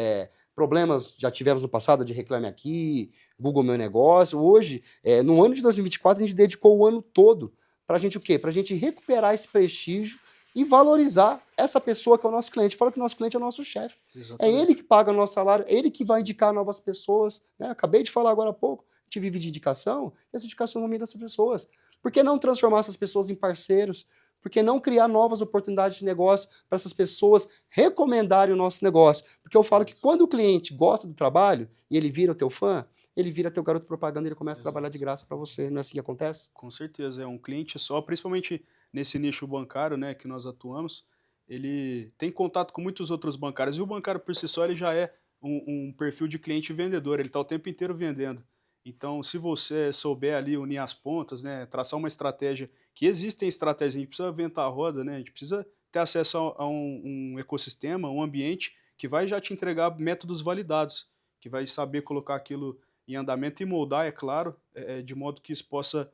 problemas já tivemos no passado de Reclame Aqui, Google Meu Negócio. Hoje, no ano de 2024, a gente dedicou o ano todo para a gente o quê? Para a gente recuperar esse prestígio e valorizar essa pessoa que é o nosso cliente. Fala que o nosso cliente é o nosso chefe. É ele Exatamente. que paga o nosso salário, é ele que vai indicar novas pessoas. Né? Acabei de falar agora há pouco. A gente vive de indicação, e essa indicação não vem dessas pessoas. Por que não transformar essas pessoas em parceiros? Por que não criar novas oportunidades de negócio para essas pessoas recomendarem o nosso negócio? Porque eu falo que Isso. quando o cliente gosta do trabalho e ele vira o teu fã, ele vira teu garoto propaganda e ele começa a trabalhar de Exato. graça para você. Não é assim que acontece? Com certeza, é um cliente só, principalmente nesse nicho bancário, né, que nós atuamos, ele tem contato com muitos outros bancários, e o bancário por si só ele já é um perfil de cliente vendedor, ele está o tempo inteiro vendendo. Então, se você souber ali unir as pontas, né, traçar uma estratégia, que existem estratégias, a gente precisa aventar a roda, né, a gente precisa ter acesso a um ecossistema, um ambiente que vai já te entregar métodos validados, que vai saber colocar aquilo em andamento e moldar, é claro, de modo que isso possa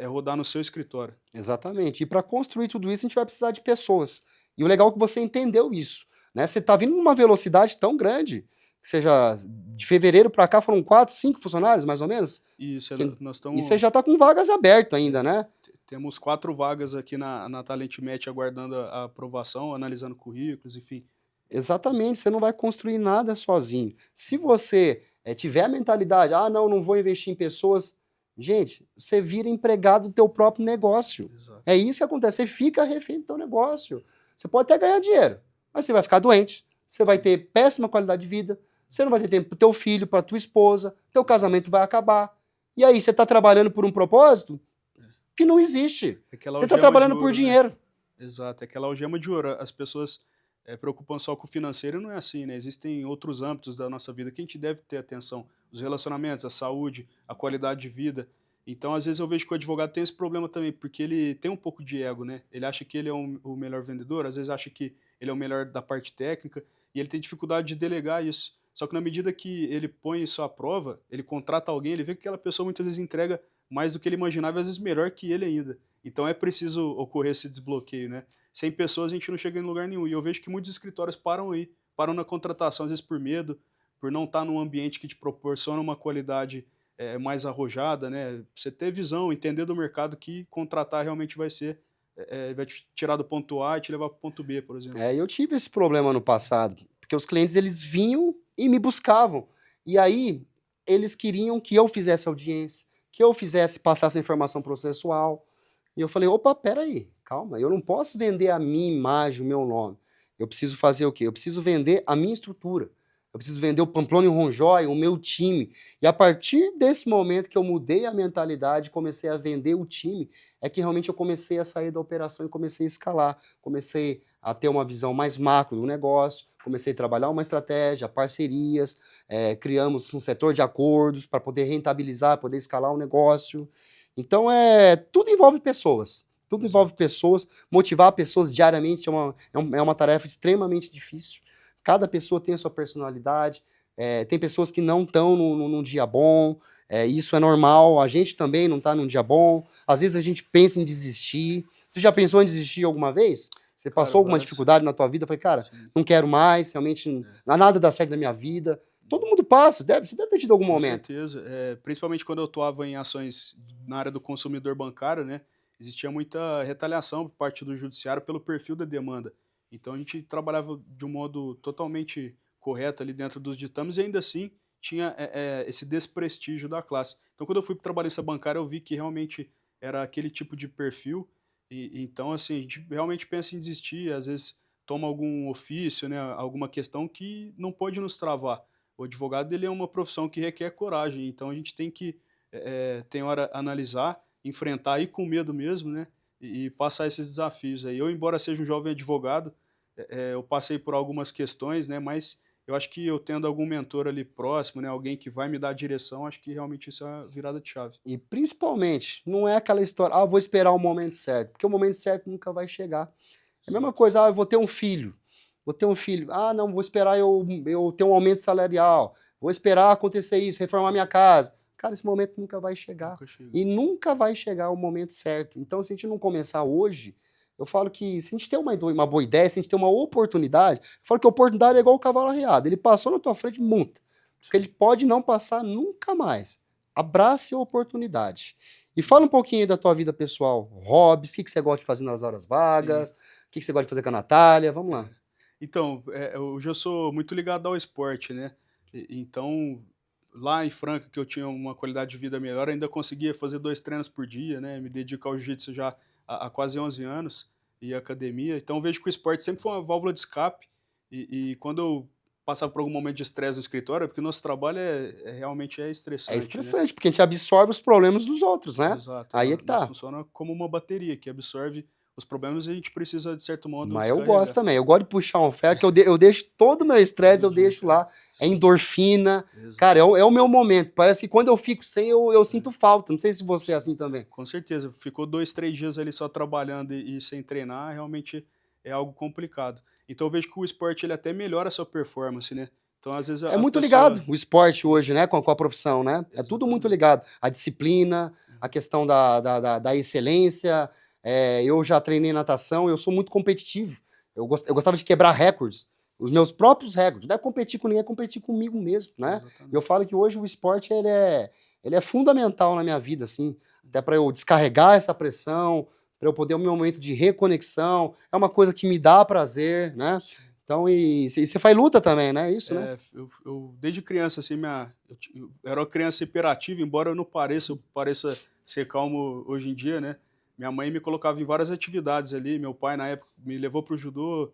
rodar no seu escritório. Exatamente. E para construir tudo isso, a gente vai precisar de pessoas. E o legal é que você entendeu isso. Né? Você está vindo numa velocidade tão grande, que seja de fevereiro para cá foram 4, 5 funcionários, mais ou menos. E isso, Que- nós E você estamos, já está com vagas abertas ainda, né? temos 4 vagas aqui na Talent Match aguardando a aprovação, analisando currículos, enfim. Exatamente, você não vai construir nada sozinho. Se você tiver a mentalidade, ah, não, não vou investir em pessoas, gente, você vira empregado do teu próprio negócio. É Exato. isso que acontece, você fica refém do teu negócio. Você pode até ganhar dinheiro, mas você vai ficar doente, você vai Sim, ter péssima qualidade de vida, você não vai ter tempo para teu filho, para tua esposa, teu exato. casamento vai acabar. E aí, você está trabalhando por um propósito É. que não existe. Aquela Você está algema de trabalhando por ouro, né? dinheiro. Exato, é aquela algema de ouro. As pessoas preocupam só com o financeiro, e não é assim, né? Existem outros âmbitos da nossa vida que a gente deve ter atenção. Os relacionamentos, a saúde, a qualidade de vida. Então, às vezes, eu vejo que o advogado tem esse problema também, porque ele tem um pouco de ego, né? Ele acha que ele é o melhor vendedor, às vezes acha que ele é o melhor da parte técnica, e ele tem dificuldade de delegar isso. Só que na medida que ele põe isso à prova, ele contrata alguém, ele vê que aquela pessoa muitas vezes entrega mais do que ele imaginava, e às vezes melhor que ele ainda. Então é preciso ocorrer esse desbloqueio, né? Sem pessoas a gente não chega em lugar nenhum. E eu vejo que muitos escritórios param aí, param na contratação, às vezes por medo, por não estar num ambiente que te proporciona uma qualidade mais arrojada, né? Você ter visão, entender do mercado que contratar realmente vai ser, vai te tirar do ponto A e te levar para o ponto B, por exemplo. Eu tive esse problema no passado, porque os clientes eles vinham e me buscavam. E aí eles queriam que eu fizesse audiência, que eu fizesse passasse a informação processual. E eu falei: "Opa, espera aí, calma, eu não posso vender a minha imagem, o meu nome. Eu preciso fazer o quê? Eu preciso vender a minha estrutura. Eu preciso vender o Pamplona Ronjoy, o meu time". E a partir desse momento que eu mudei a mentalidade, comecei a vender o time, é que realmente eu comecei a sair da operação e comecei a escalar. Comecei a ter uma visão mais macro do negócio, comecei a trabalhar uma estratégia, parcerias, criamos um setor de acordos para poder rentabilizar, poder escalar o negócio. Então, tudo envolve pessoas. Tudo envolve Exato. pessoas. Motivar pessoas diariamente é uma tarefa extremamente difícil. Cada pessoa tem a sua personalidade. Tem pessoas que não estão num dia bom. Isso é normal. A gente também não está num dia bom. Às vezes a gente pensa em desistir. Você já pensou em desistir alguma vez? Você Cara, passou alguma várias. dificuldade na tua vida? Falei, cara, Sim. não quero mais, realmente É. nada dá certo na minha vida. Todo mundo passa, você deve ter tido algum Com momento. certeza. Principalmente quando eu atuava em ações na área do consumidor bancário, né, existia muita retaliação por parte do judiciário pelo perfil da demanda. Então a gente trabalhava de um modo totalmente correto ali dentro dos ditames e ainda assim tinha esse desprestígio da classe. Então quando eu fui para o trabalhista bancário eu vi que realmente era aquele tipo de perfil e então assim, a gente realmente pensa em desistir, às vezes toma algum ofício, né, alguma questão que não pode nos travar. O advogado ele é uma profissão que requer coragem, então a gente tem que, tem hora analisar, enfrentar, ir com medo mesmo, né, e passar esses desafios aí. Eu, embora seja um jovem advogado, eu passei por algumas questões, né, mas eu acho que eu tendo algum mentor ali próximo, né, alguém que vai me dar direção, acho que realmente isso é a virada de chave. E principalmente, não é aquela história, vou esperar o momento certo, porque o momento certo nunca vai chegar. É a mesma Exato. coisa, eu vou ter um filho. Vou ter um filho. Não, vou esperar eu ter um aumento salarial. Vou esperar acontecer isso, reformar minha casa. Cara, esse momento nunca vai chegar. Nunca chega. E nunca vai chegar o momento certo. Então, se a gente não começar hoje, eu falo que se a gente tem uma boa ideia, se a gente tem uma oportunidade, eu falo que a oportunidade é igual o cavalo arreado. Ele passou na tua frente, multa. Porque ele Sim. pode não passar nunca mais. Abrace a oportunidade. E fala um pouquinho aí da tua vida pessoal, hobbies, o que você gosta de fazer nas horas Sim. vagas, o que você gosta de fazer com a Natália? Vamos lá. Então, eu já sou muito ligado ao esporte, né, então, lá em Franca, que eu tinha uma qualidade de vida melhor, ainda conseguia fazer 2 treinos por dia, né, me dedico ao jiu-jitsu já há quase 11 anos, e academia, então eu vejo que o esporte sempre foi uma válvula de escape, e quando eu passava por algum momento de estresse no escritório, porque o nosso trabalho realmente é É estressante, né. estressante, porque a gente absorve os problemas dos outros, né? Exato, Aí é que nós tá. funciona como uma bateria que absorve os problemas e a gente precisa, de certo modo, Mas eu gosto descarregar. também. Eu gosto de puxar um ferro, que eu deixo todo o meu estresse, eu Entendi, deixo cara. lá. É Sim, endorfina. Cara, exato. é o meu momento. Parece que quando eu fico sem, eu sinto É. falta. Não sei se você é Sim, assim também. com certeza. Ficou 2, 3 dias ali só trabalhando e sem treinar, realmente é algo complicado. Então eu vejo que o esporte ele até melhora a sua performance, né. Então às vezes É a muito ligado pessoa o esporte sim, hoje, né, com a profissão, né? É tudo muito exatamente. ligado. A disciplina, a Uhum. questão da excelência. Eu já treinei natação, eu sou muito competitivo. Eu gostava de quebrar recordes, os meus próprios recordes. Não é competir com ninguém, é competir comigo mesmo, né? E eu Exatamente. falo que hoje o esporte ele é fundamental na minha vida, assim, até Uhum. para eu descarregar essa pressão, para eu poder o meu momento de reconexão. É uma coisa que me dá prazer, né? Sim. Então, e você faz luta também, né? Isso, né? Eu desde criança, assim, eu era uma criança hiperativa, embora eu pareça ser calmo hoje em dia, né, minha mãe me colocava em várias atividades ali, meu pai na época me levou para o judô,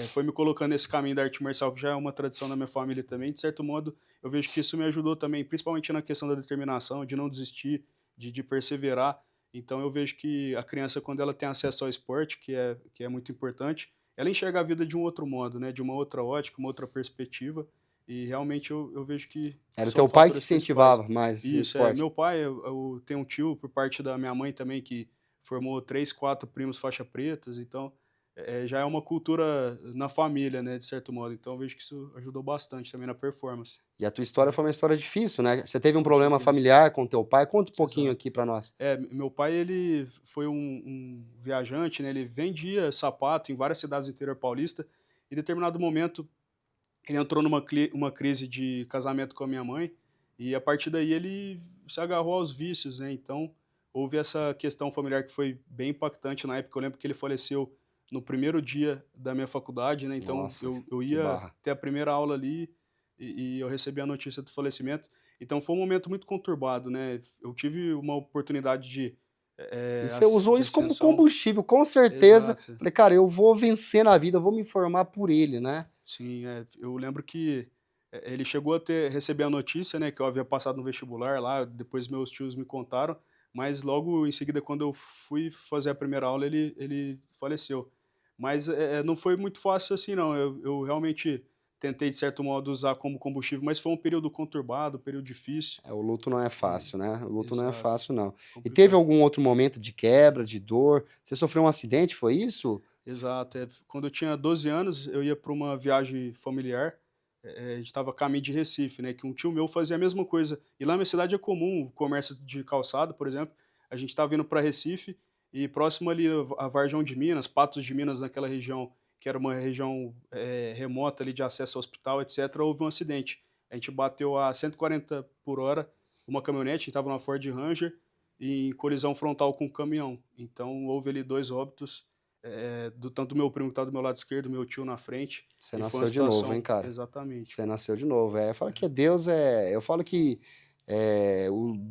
foi me colocando nesse caminho da arte marcial que já é uma tradição da minha família também, de certo modo, eu vejo que isso me ajudou também, principalmente na questão da determinação, de não desistir, de perseverar. Então eu vejo que a criança quando ela tem acesso ao esporte, que é muito importante, ela enxerga a vida de um outro modo, né, de uma outra ótica, uma outra perspectiva, e realmente eu vejo que Era o só teu pai que fatores principais. incentivava mais o Isso, é, esporte? meu pai, eu tenho um tio por parte da minha mãe também que formou 3 4 primos faixa pretas, então, já é uma cultura na família, né, de certo modo, então eu vejo que isso ajudou bastante também na performance. E a tua história Uhum, foi uma história difícil, né? Você teve um com problema certeza, familiar com teu pai? Conta um pouquinho exato. aqui pra nós. É, meu pai ele foi um viajante, né, ele vendia sapato em várias cidades do interior paulista, e em determinado momento ele entrou uma crise de casamento com a minha mãe, e a partir daí ele se agarrou aos vícios, né, então houve essa questão familiar que foi bem impactante na época. Eu lembro que ele faleceu no primeiro dia da minha faculdade, né, então Nossa, eu que ia barra. ter a primeira aula ali, e eu recebi a notícia do falecimento, então foi um momento muito conturbado, né, eu tive uma oportunidade de, E você usou de isso como ascensão. combustível, com certeza. Exato. Falei, cara, eu vou vencer na vida, eu vou me formar por ele, né? Sim, eu lembro que, ele chegou a receber a notícia, né, que eu havia passado no vestibular lá, depois meus tios me contaram, mas logo em seguida quando eu fui fazer a primeira aula ele faleceu. Mas, não foi muito fácil assim não, eu realmente tentei de certo modo usar como combustível, mas foi um período conturbado, um período difícil. É, o luto não é E fácil, né? O luto não é exato, fácil, não. E teve complicado. algum outro momento de quebra, de dor? Você sofreu um acidente, foi isso? Exato, quando eu tinha 12 anos, eu ia para uma viagem familiar, a gente estava a caminho de Recife, né, que um tio meu fazia a mesma coisa. E lá na minha cidade é comum o comércio de calçado, por exemplo, a gente estava indo para Recife e próximo ali a Vargem de Minas, Patos de Minas, naquela região, que era uma região, remota ali de acesso ao hospital, etcétera, houve um acidente. A gente bateu a 140 por hora, uma caminhonete, a gente estava numa Ford Ranger, em colisão frontal com um caminhão. Então houve ali 2 óbitos, do tanto do meu primo que estava do meu lado esquerdo, meu tio na frente, Você e foi uma nasceu de novo, hein, situação cara? exatamente. Você nasceu de novo. É, fala que Deus é. Eu falo que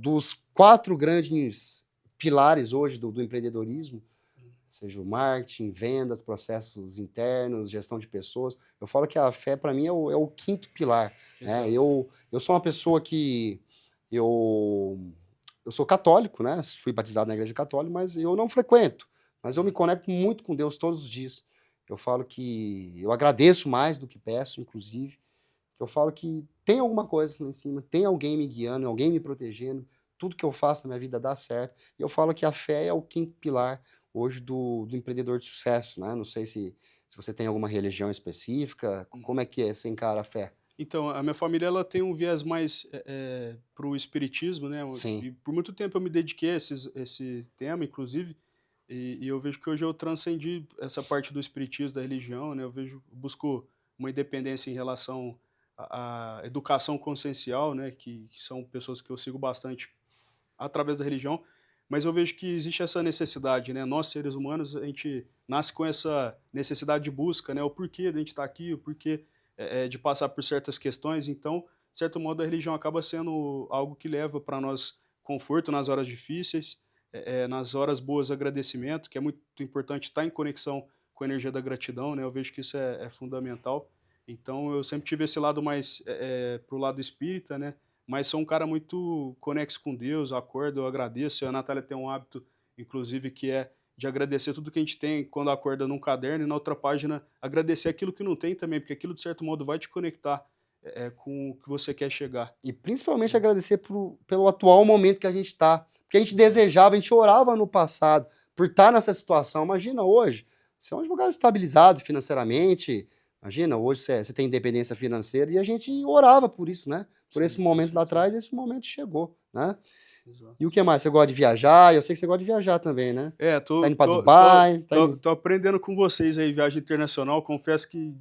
dos 4 grandes pilares hoje do empreendedorismo, seja o marketing, vendas, processos internos, gestão de pessoas, eu falo que a fé, para mim, é o quinto pilar. Né? Exato. Eu sou uma pessoa que. Eu, eu sou católico, né? Fui batizado na igreja católica, mas eu não frequento. Mas eu me Uhum. conecto muito com Deus todos os dias. Eu falo que eu agradeço mais do que peço, inclusive. Eu falo que tem alguma coisa lá em cima, tem alguém me guiando, alguém me protegendo, tudo que eu faço na minha vida dá certo. E eu falo que a fé é o quinto pilar hoje do empreendedor de sucesso, né? Não sei se você tem alguma religião específica, Uhum. como é que você encara a fé? Então, a minha família ela tem um viés mais, para o espiritismo, né, Sim, e por muito tempo eu me dediquei a esse tema inclusive, e eu vejo que hoje eu transcendi essa parte do espiritismo, da religião, né, eu busco uma independência em relação à educação consciencial, né, que são pessoas que eu sigo bastante através da religião, mas eu vejo que existe essa necessidade, né, nós seres humanos, a gente nasce com essa necessidade de busca, né, o porquê da gente estar aqui, o porquê, de passar por certas questões, então, de certo modo, a religião acaba sendo algo que leva para nós conforto nas horas difíceis, nas horas boas agradecimento, que é muito importante estar em conexão com a energia da gratidão, né, eu vejo que isso é fundamental. Então eu sempre tive esse lado mais, para o lado espírita, né, mas sou um cara muito conexo com Deus, eu acordo, eu agradeço. A Natália tem um hábito, inclusive, que é de agradecer tudo que a gente tem quando acorda num caderno e na outra página agradecer aquilo que não tem também, porque aquilo, de certo modo, vai te conectar com o que você quer chegar. e principalmente Né? agradecer pelo atual momento que a gente está. Porque a gente Exato. desejava, a gente orava no passado por estar nessa situação. Imagina hoje, você é um advogado estabilizado financeiramente. Imagina, hoje você tem independência financeira e a gente orava por isso, né? Por esse Sim, com momento lá atrás, certeza. esse momento chegou, né? E o Exato. que mais? Você gosta de viajar? Eu sei que você gosta de viajar também, né? É, Tá tô, indo para tô, tô, Dubai, tá tô, indo... tô aprendendo com vocês aí, viagem internacional. Confesso que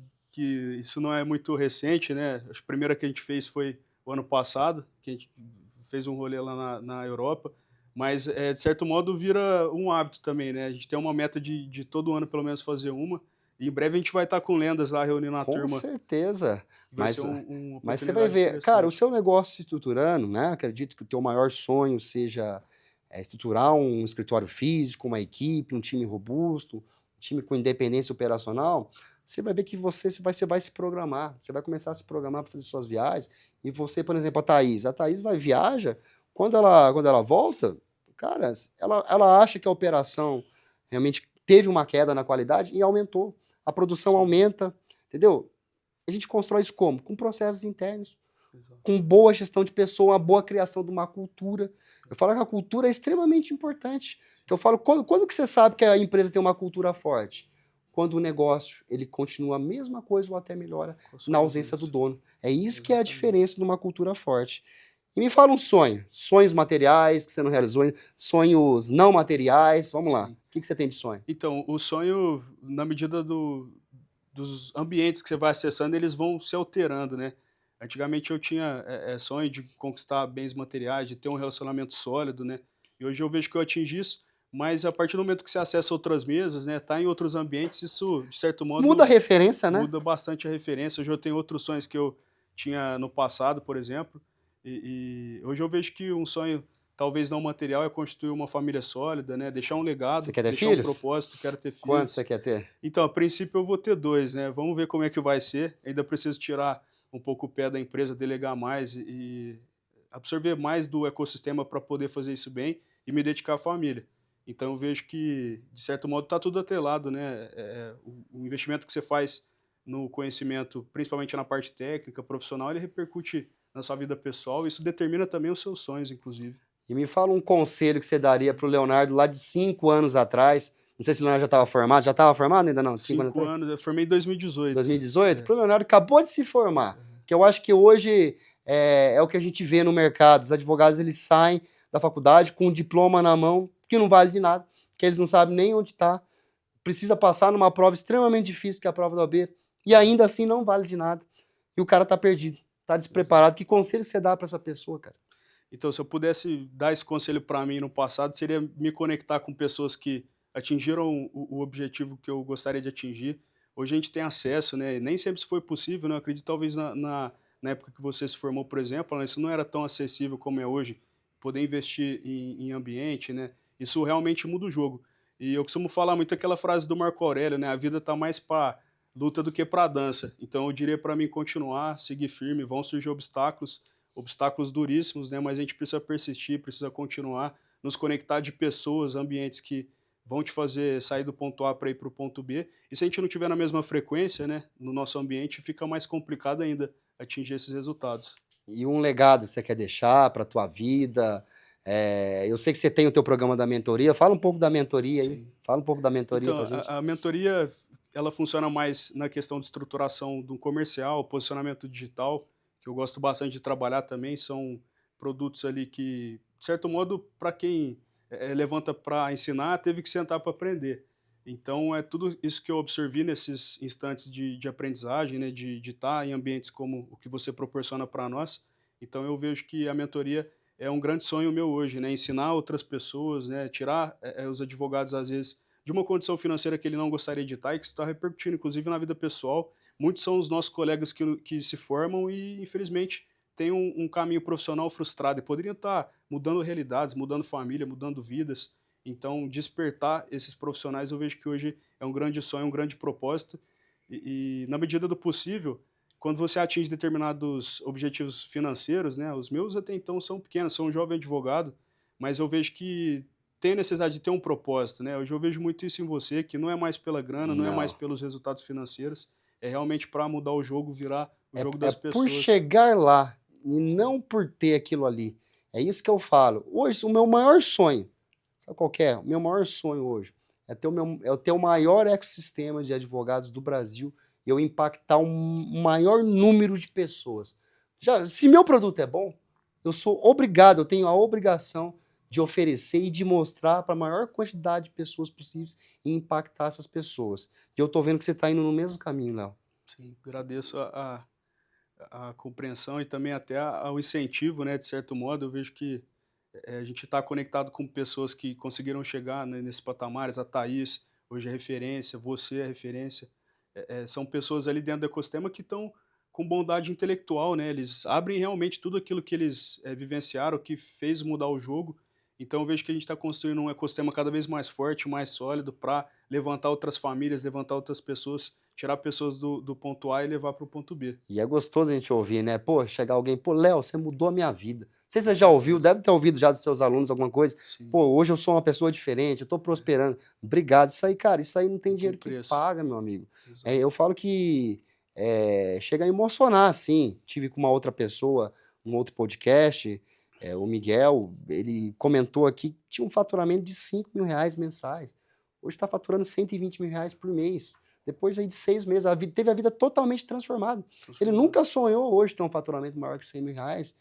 isso não é muito recente, né? A primeira que a gente fez foi o ano passado, que a gente fez um rolê lá na Europa. Mas, de certo modo, vira um hábito também, né? A gente tem uma meta de todo ano, pelo menos, fazer uma. E em breve a gente vai estar com lendas lá reunindo a Com turma, certeza. que vai ser Mas, uma mas você vai oportunidade ver, cara, o interessante. seu negócio se estruturando, né? Acredito que o teu maior sonho seja estruturar um escritório físico, uma equipe, um time robusto, um time com independência operacional. Você vai ver que você vai se programar. Você vai começar a se programar para fazer suas viagens. E você, por exemplo, a Thaís vai viaja, quando ela volta, cara, ela acha que a operação realmente teve uma queda na qualidade e aumentou. A produção Sim, aumenta, entendeu? A gente constrói isso como? Com processos internos, Exato. com boa gestão de pessoa, uma boa criação de uma cultura. Eu falo que a cultura é extremamente importante. Que eu falo, quando que você sabe que a empresa tem uma cultura forte? Quando o negócio ele continua a mesma coisa ou até melhora Com a na ausência do solidez. dono. É isso que é a Exatamente. diferença de uma cultura forte. E me fala um sonho. Sonhos materiais que você não realizou, sonhos não materiais. Vamos lá. Sim. O que você tem de sonho? Então, o sonho, na medida dos ambientes que você vai acessando, eles vão se alterando, né. Antigamente eu tinha, sonho de conquistar bens materiais, de ter um relacionamento sólido, né, e hoje eu vejo que eu atingi isso, mas a partir do momento que você acessa outras mesas, né, tá em outros ambientes, isso de certo Muda a modo referência, né? muda bastante a referência. Hoje eu tenho outros sonhos que eu tinha no passado, por exemplo, e hoje eu vejo que um sonho, talvez não material, é constituir uma família sólida, né, deixar um Você legado, quer ter deixar um filhos? propósito, quero ter Quantos você filhos. quer ter? Então, a princípio eu vou ter 2, né, vamos ver como é que vai ser, ainda preciso tirar um pouco o pé da empresa, delegar mais e absorver mais do ecossistema para poder fazer isso bem e me dedicar à família. Então eu vejo que, de certo modo, está tudo atrelado, né, o investimento que você faz no conhecimento, principalmente na parte técnica, profissional, ele repercute na sua vida pessoal, isso determina também os seus sonhos, inclusive. E me fala um conselho que você daria para o Leonardo lá de 5 anos atrás. Não sei se o Leonardo já estava formado. Já estava formado ainda não? De 5 anos 5 atrás? anos, eu formei em 2018. 2018? É, Para o Leonardo acabou de se formar. Que eu acho que hoje é o que a gente vê no mercado. Os advogados eles saem da faculdade com um diploma na mão que não vale de nada, que eles não sabem nem onde está. Precisa passar numa prova extremamente difícil, que é a prova da OAB, e ainda assim não vale de nada. E o cara está perdido, está exato. despreparado. Que conselho você dá para essa pessoa, cara? Então, se eu pudesse dar esse conselho para mim no passado, seria me conectar com pessoas que atingiram o objetivo que eu gostaria de atingir. Hoje a gente tem acesso, né? Nem sempre isso foi possível, né? Eu acredito talvez na época que você se formou, por exemplo, né, isso não era tão acessível como é hoje. Poder investir em ambiente, né? Isso realmente muda o jogo. E eu costumo falar muito aquela frase do Marco Aurélio, né? A vida está mais para luta do que para dança. Então eu diria para mim continuar, seguir firme, vão surgir obstáculos, obstáculos duríssimos, né, mas a gente precisa persistir, precisa continuar, nos conectar de pessoas, ambientes que vão te fazer sair do ponto A para ir para o ponto B. E se a gente não tiver na mesma frequência, né, no nosso ambiente, fica mais complicado ainda atingir esses resultados. E um legado que você quer deixar para a tua vida? Eu sei que você tem o teu programa da mentoria. Fala um pouco da mentoria aí. Sim. Fala um pouco da mentoria Então, para gente. a mentoria, ela funciona mais na questão de estruturação do comercial, posicionamento digital, que eu gosto bastante de trabalhar também. São produtos ali que, de certo modo, para quem levanta para ensinar, teve que sentar para aprender. Então, é tudo isso que eu absorvi nesses instantes de aprendizagem, né, de estar em ambientes como o que você proporciona para nós. Então, eu vejo que a mentoria é um grande sonho meu hoje, né, ensinar outras pessoas, né, tirar os advogados, às vezes, de uma condição financeira que ele não gostaria de estar e que está repercutindo, inclusive, na vida pessoal. Muitos são os nossos colegas que se formam e, infelizmente, têm um caminho profissional frustrado e poderiam estar mudando realidades, mudando família, mudando vidas. Então, despertar esses profissionais, eu vejo que hoje é um grande sonho, um grande propósito. Na medida do possível, quando você atinge determinados objetivos financeiros, né, os meus até então são pequenos, sou um jovem advogado, mas eu vejo que tem necessidade de ter um propósito, né? Hoje eu vejo muito isso em você, que não é mais pela grana, não é mais Não. pelos resultados financeiros, é realmente para mudar o jogo, virar o É, jogo é das por pessoas. chegar lá e Sim, não por ter aquilo ali. É isso que eu falo. Hoje, o meu maior sonho, sabe qual que é? O meu maior sonho hoje é ter o maior ecossistema de advogados do Brasil e eu impactar um maior número de pessoas. Já, se meu produto é bom, eu sou obrigado, eu tenho a obrigação de oferecer e de mostrar para a maior quantidade de pessoas possíveis e impactar essas pessoas. E eu tô vendo que você está indo no mesmo caminho, Léo. sim. Agradeço a compreensão e também até ao incentivo, né, de certo modo. Eu vejo que a gente está conectado com pessoas que conseguiram chegar, né, nesses patamares. A Thaís, hoje é referência, você é referência. São pessoas ali dentro do ecossistema que estão com bondade intelectual, né? Eles abrem realmente tudo aquilo que eles vivenciaram, que fez mudar o jogo. Então eu vejo que a gente está construindo um ecossistema cada vez mais forte, mais sólido, para levantar outras famílias, levantar outras pessoas, tirar pessoas do ponto A e levar para o ponto B. E é gostoso a gente ouvir, né? Pô, chegar alguém, pô, Léo, você mudou a minha vida. Não sei se Eu você que já ouviu, agradeço. deve ter ouvido já dos seus alunos alguma coisa. Sim, Pô, hoje eu sou uma pessoa diferente, eu tô prosperando. Obrigado. Isso aí, cara, isso aí não tem não tem dinheiro que preço. paga, meu amigo. Exato. Eu falo que chega a emocionar, assim. Tive com uma outra pessoa, um outro podcast, o Miguel, ele comentou aqui que tinha um faturamento de R$ 5.000 mensais. Hoje está faturando R$ 120.000 por mês. Depois aí de 6 meses, teve a vida totalmente transformada. Ele nunca sonhou hoje ter um faturamento maior que R$ 100.000.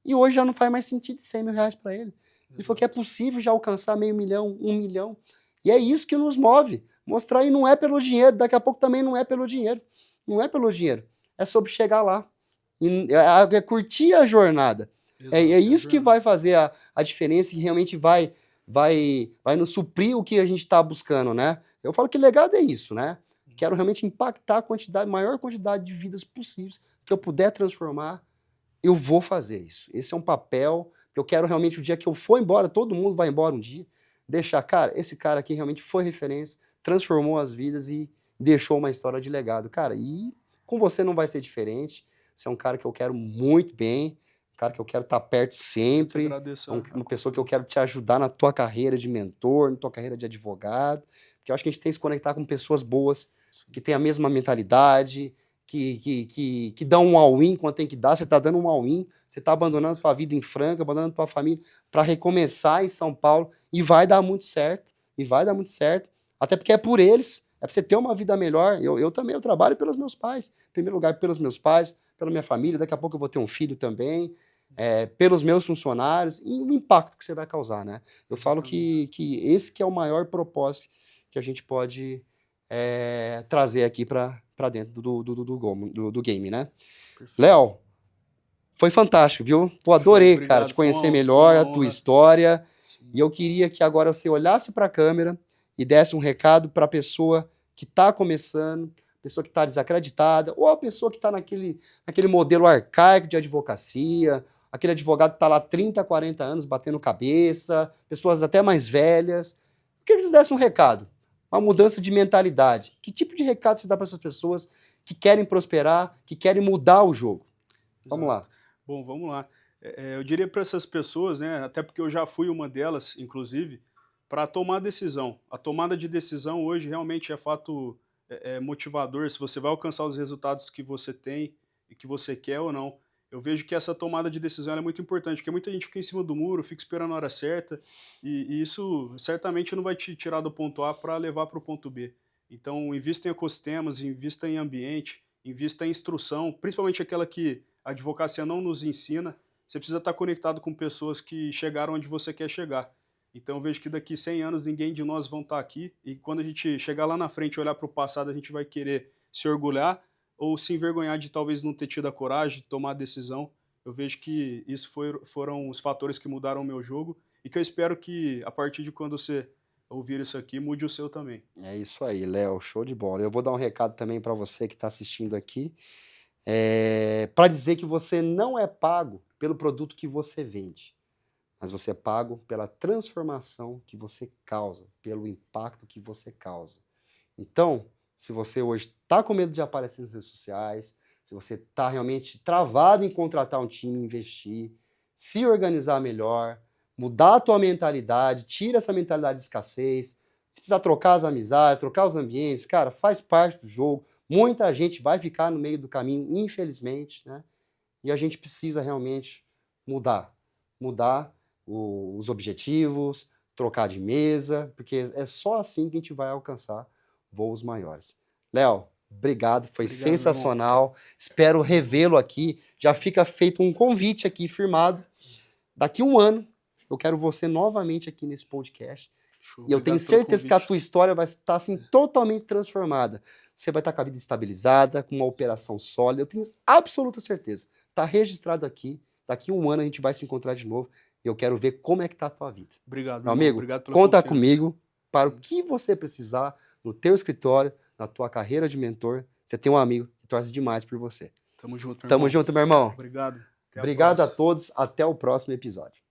E hoje já não faz mais sentido R$ 100.000 para ele. Ele falou que é possível já alcançar meio milhão, 1 milhão. E é isso que nos move. Mostrar, e não é pelo dinheiro, daqui a pouco também não é pelo dinheiro. Não é pelo dinheiro. É sobre chegar lá. É curtir a jornada. É isso que vai fazer a diferença e realmente vai nos suprir o que a gente está buscando, né? Eu falo que legado é isso, né? Quero realmente impactar a maior quantidade de vidas possíveis que eu puder transformar, eu vou fazer isso. Esse é um papel que eu quero realmente, o dia que eu for embora, todo mundo vai embora um dia, deixar, cara, esse cara aqui realmente foi referência, transformou as vidas e deixou uma história de legado. Cara, e com você não vai ser diferente. Você é um cara que eu quero muito bem, um cara que eu quero estar perto sempre, Agradeço uma pessoa que eu quero te ajudar na tua carreira de mentor, na tua carreira de advogado, porque eu acho que a gente tem que se conectar com pessoas boas, que têm a mesma mentalidade, que dão um all-in quando tem que dar. Você está dando um all-in, você está abandonando sua vida em Franca, abandonando sua família para recomeçar em São Paulo, e vai dar muito certo, até porque é por eles, é para você ter uma vida melhor. Eu também, eu trabalho pelos meus pais, em primeiro lugar pelos meus pais, pela minha família, daqui a pouco eu vou ter um filho também, pelos meus funcionários, e o impacto que você vai causar, né? Eu falo que esse que é o maior propósito que a gente pode trazer aqui para dentro do game, né? Léo, foi fantástico, viu? Pô, adorei, Show, cara, te obrigado. conhecer Foi melhor, uma a tua honra. história, Sim. e eu queria que agora você olhasse para a câmera e desse um recado para a pessoa que está começando, pessoa que está desacreditada, ou a pessoa que está naquele modelo arcaico de advocacia, aquele advogado que está lá 30, 40 anos batendo cabeça, pessoas até mais velhas. Eu queria que você desse um recado, uma mudança de mentalidade. Que tipo de recado você dá para essas pessoas que querem prosperar, que querem mudar o jogo? Vamos lá. Exato. Bom, vamos lá. Eu diria para essas pessoas, né, até porque eu já fui uma delas, inclusive, para tomar decisão. A tomada de decisão hoje realmente é fato motivador, se você vai alcançar os resultados que você tem e que você quer ou não. Eu vejo que essa tomada de decisão ela é muito importante, porque muita gente fica em cima do muro, fica esperando a hora certa, e isso certamente não vai te tirar do ponto A para levar para o ponto B. Então, invista em ecossistemas, invista em ambiente, invista em instrução, principalmente aquela que a advocacia não nos ensina. Você precisa estar conectado com pessoas que chegaram onde você quer chegar. Então eu vejo que daqui 100 anos ninguém de nós vão estar aqui, e quando a gente chegar lá na frente e olhar para o passado, a gente vai querer se orgulhar ou se envergonhar de talvez não ter tido a coragem de tomar a decisão. Eu vejo que isso foram os fatores que mudaram o meu jogo, e que eu espero que a partir de quando você ouvir isso aqui, mude o seu também. É isso aí, Léo, show de bola. Eu vou dar um recado também para você que está assistindo aqui, para dizer que você não é pago pelo produto que você vende, mas você é pago pela transformação que você causa, pelo impacto que você causa. Então, se você hoje está com medo de aparecer nas redes sociais, se você está realmente travado em contratar um time, investir, se organizar melhor, mudar a tua mentalidade, tira essa mentalidade de escassez, se precisar trocar as amizades, trocar os ambientes, cara, faz parte do jogo. Muita gente vai ficar no meio do caminho, infelizmente, né? E a gente precisa realmente mudar. Mudar os objetivos, trocar de mesa, porque é só assim que a gente vai alcançar voos maiores. Léo, obrigado, foi Obrigado, meu irmão. sensacional. Espero revê-lo aqui. Já fica feito um convite aqui firmado. Daqui um ano, eu quero você novamente aqui nesse podcast. Show, E eu tenho obrigado pelo certeza que a convite. tua história vai estar assim, totalmente transformada. Você vai estar com a vida estabilizada, com uma operação sólida. Eu tenho absoluta certeza. Está registrado aqui. Daqui um ano a gente vai se encontrar de novo. E eu quero ver como é que está a tua vida. Obrigado, Meu meu irmão. amigo, Obrigado pela conta confiança. comigo para o que você precisar no teu escritório, na tua carreira de mentor. Você tem um amigo que torce demais por você. Tamo junto, meu Tamo irmão. junto, meu irmão. Obrigado. Até a Obrigado a próxima. todos. Até o próximo episódio.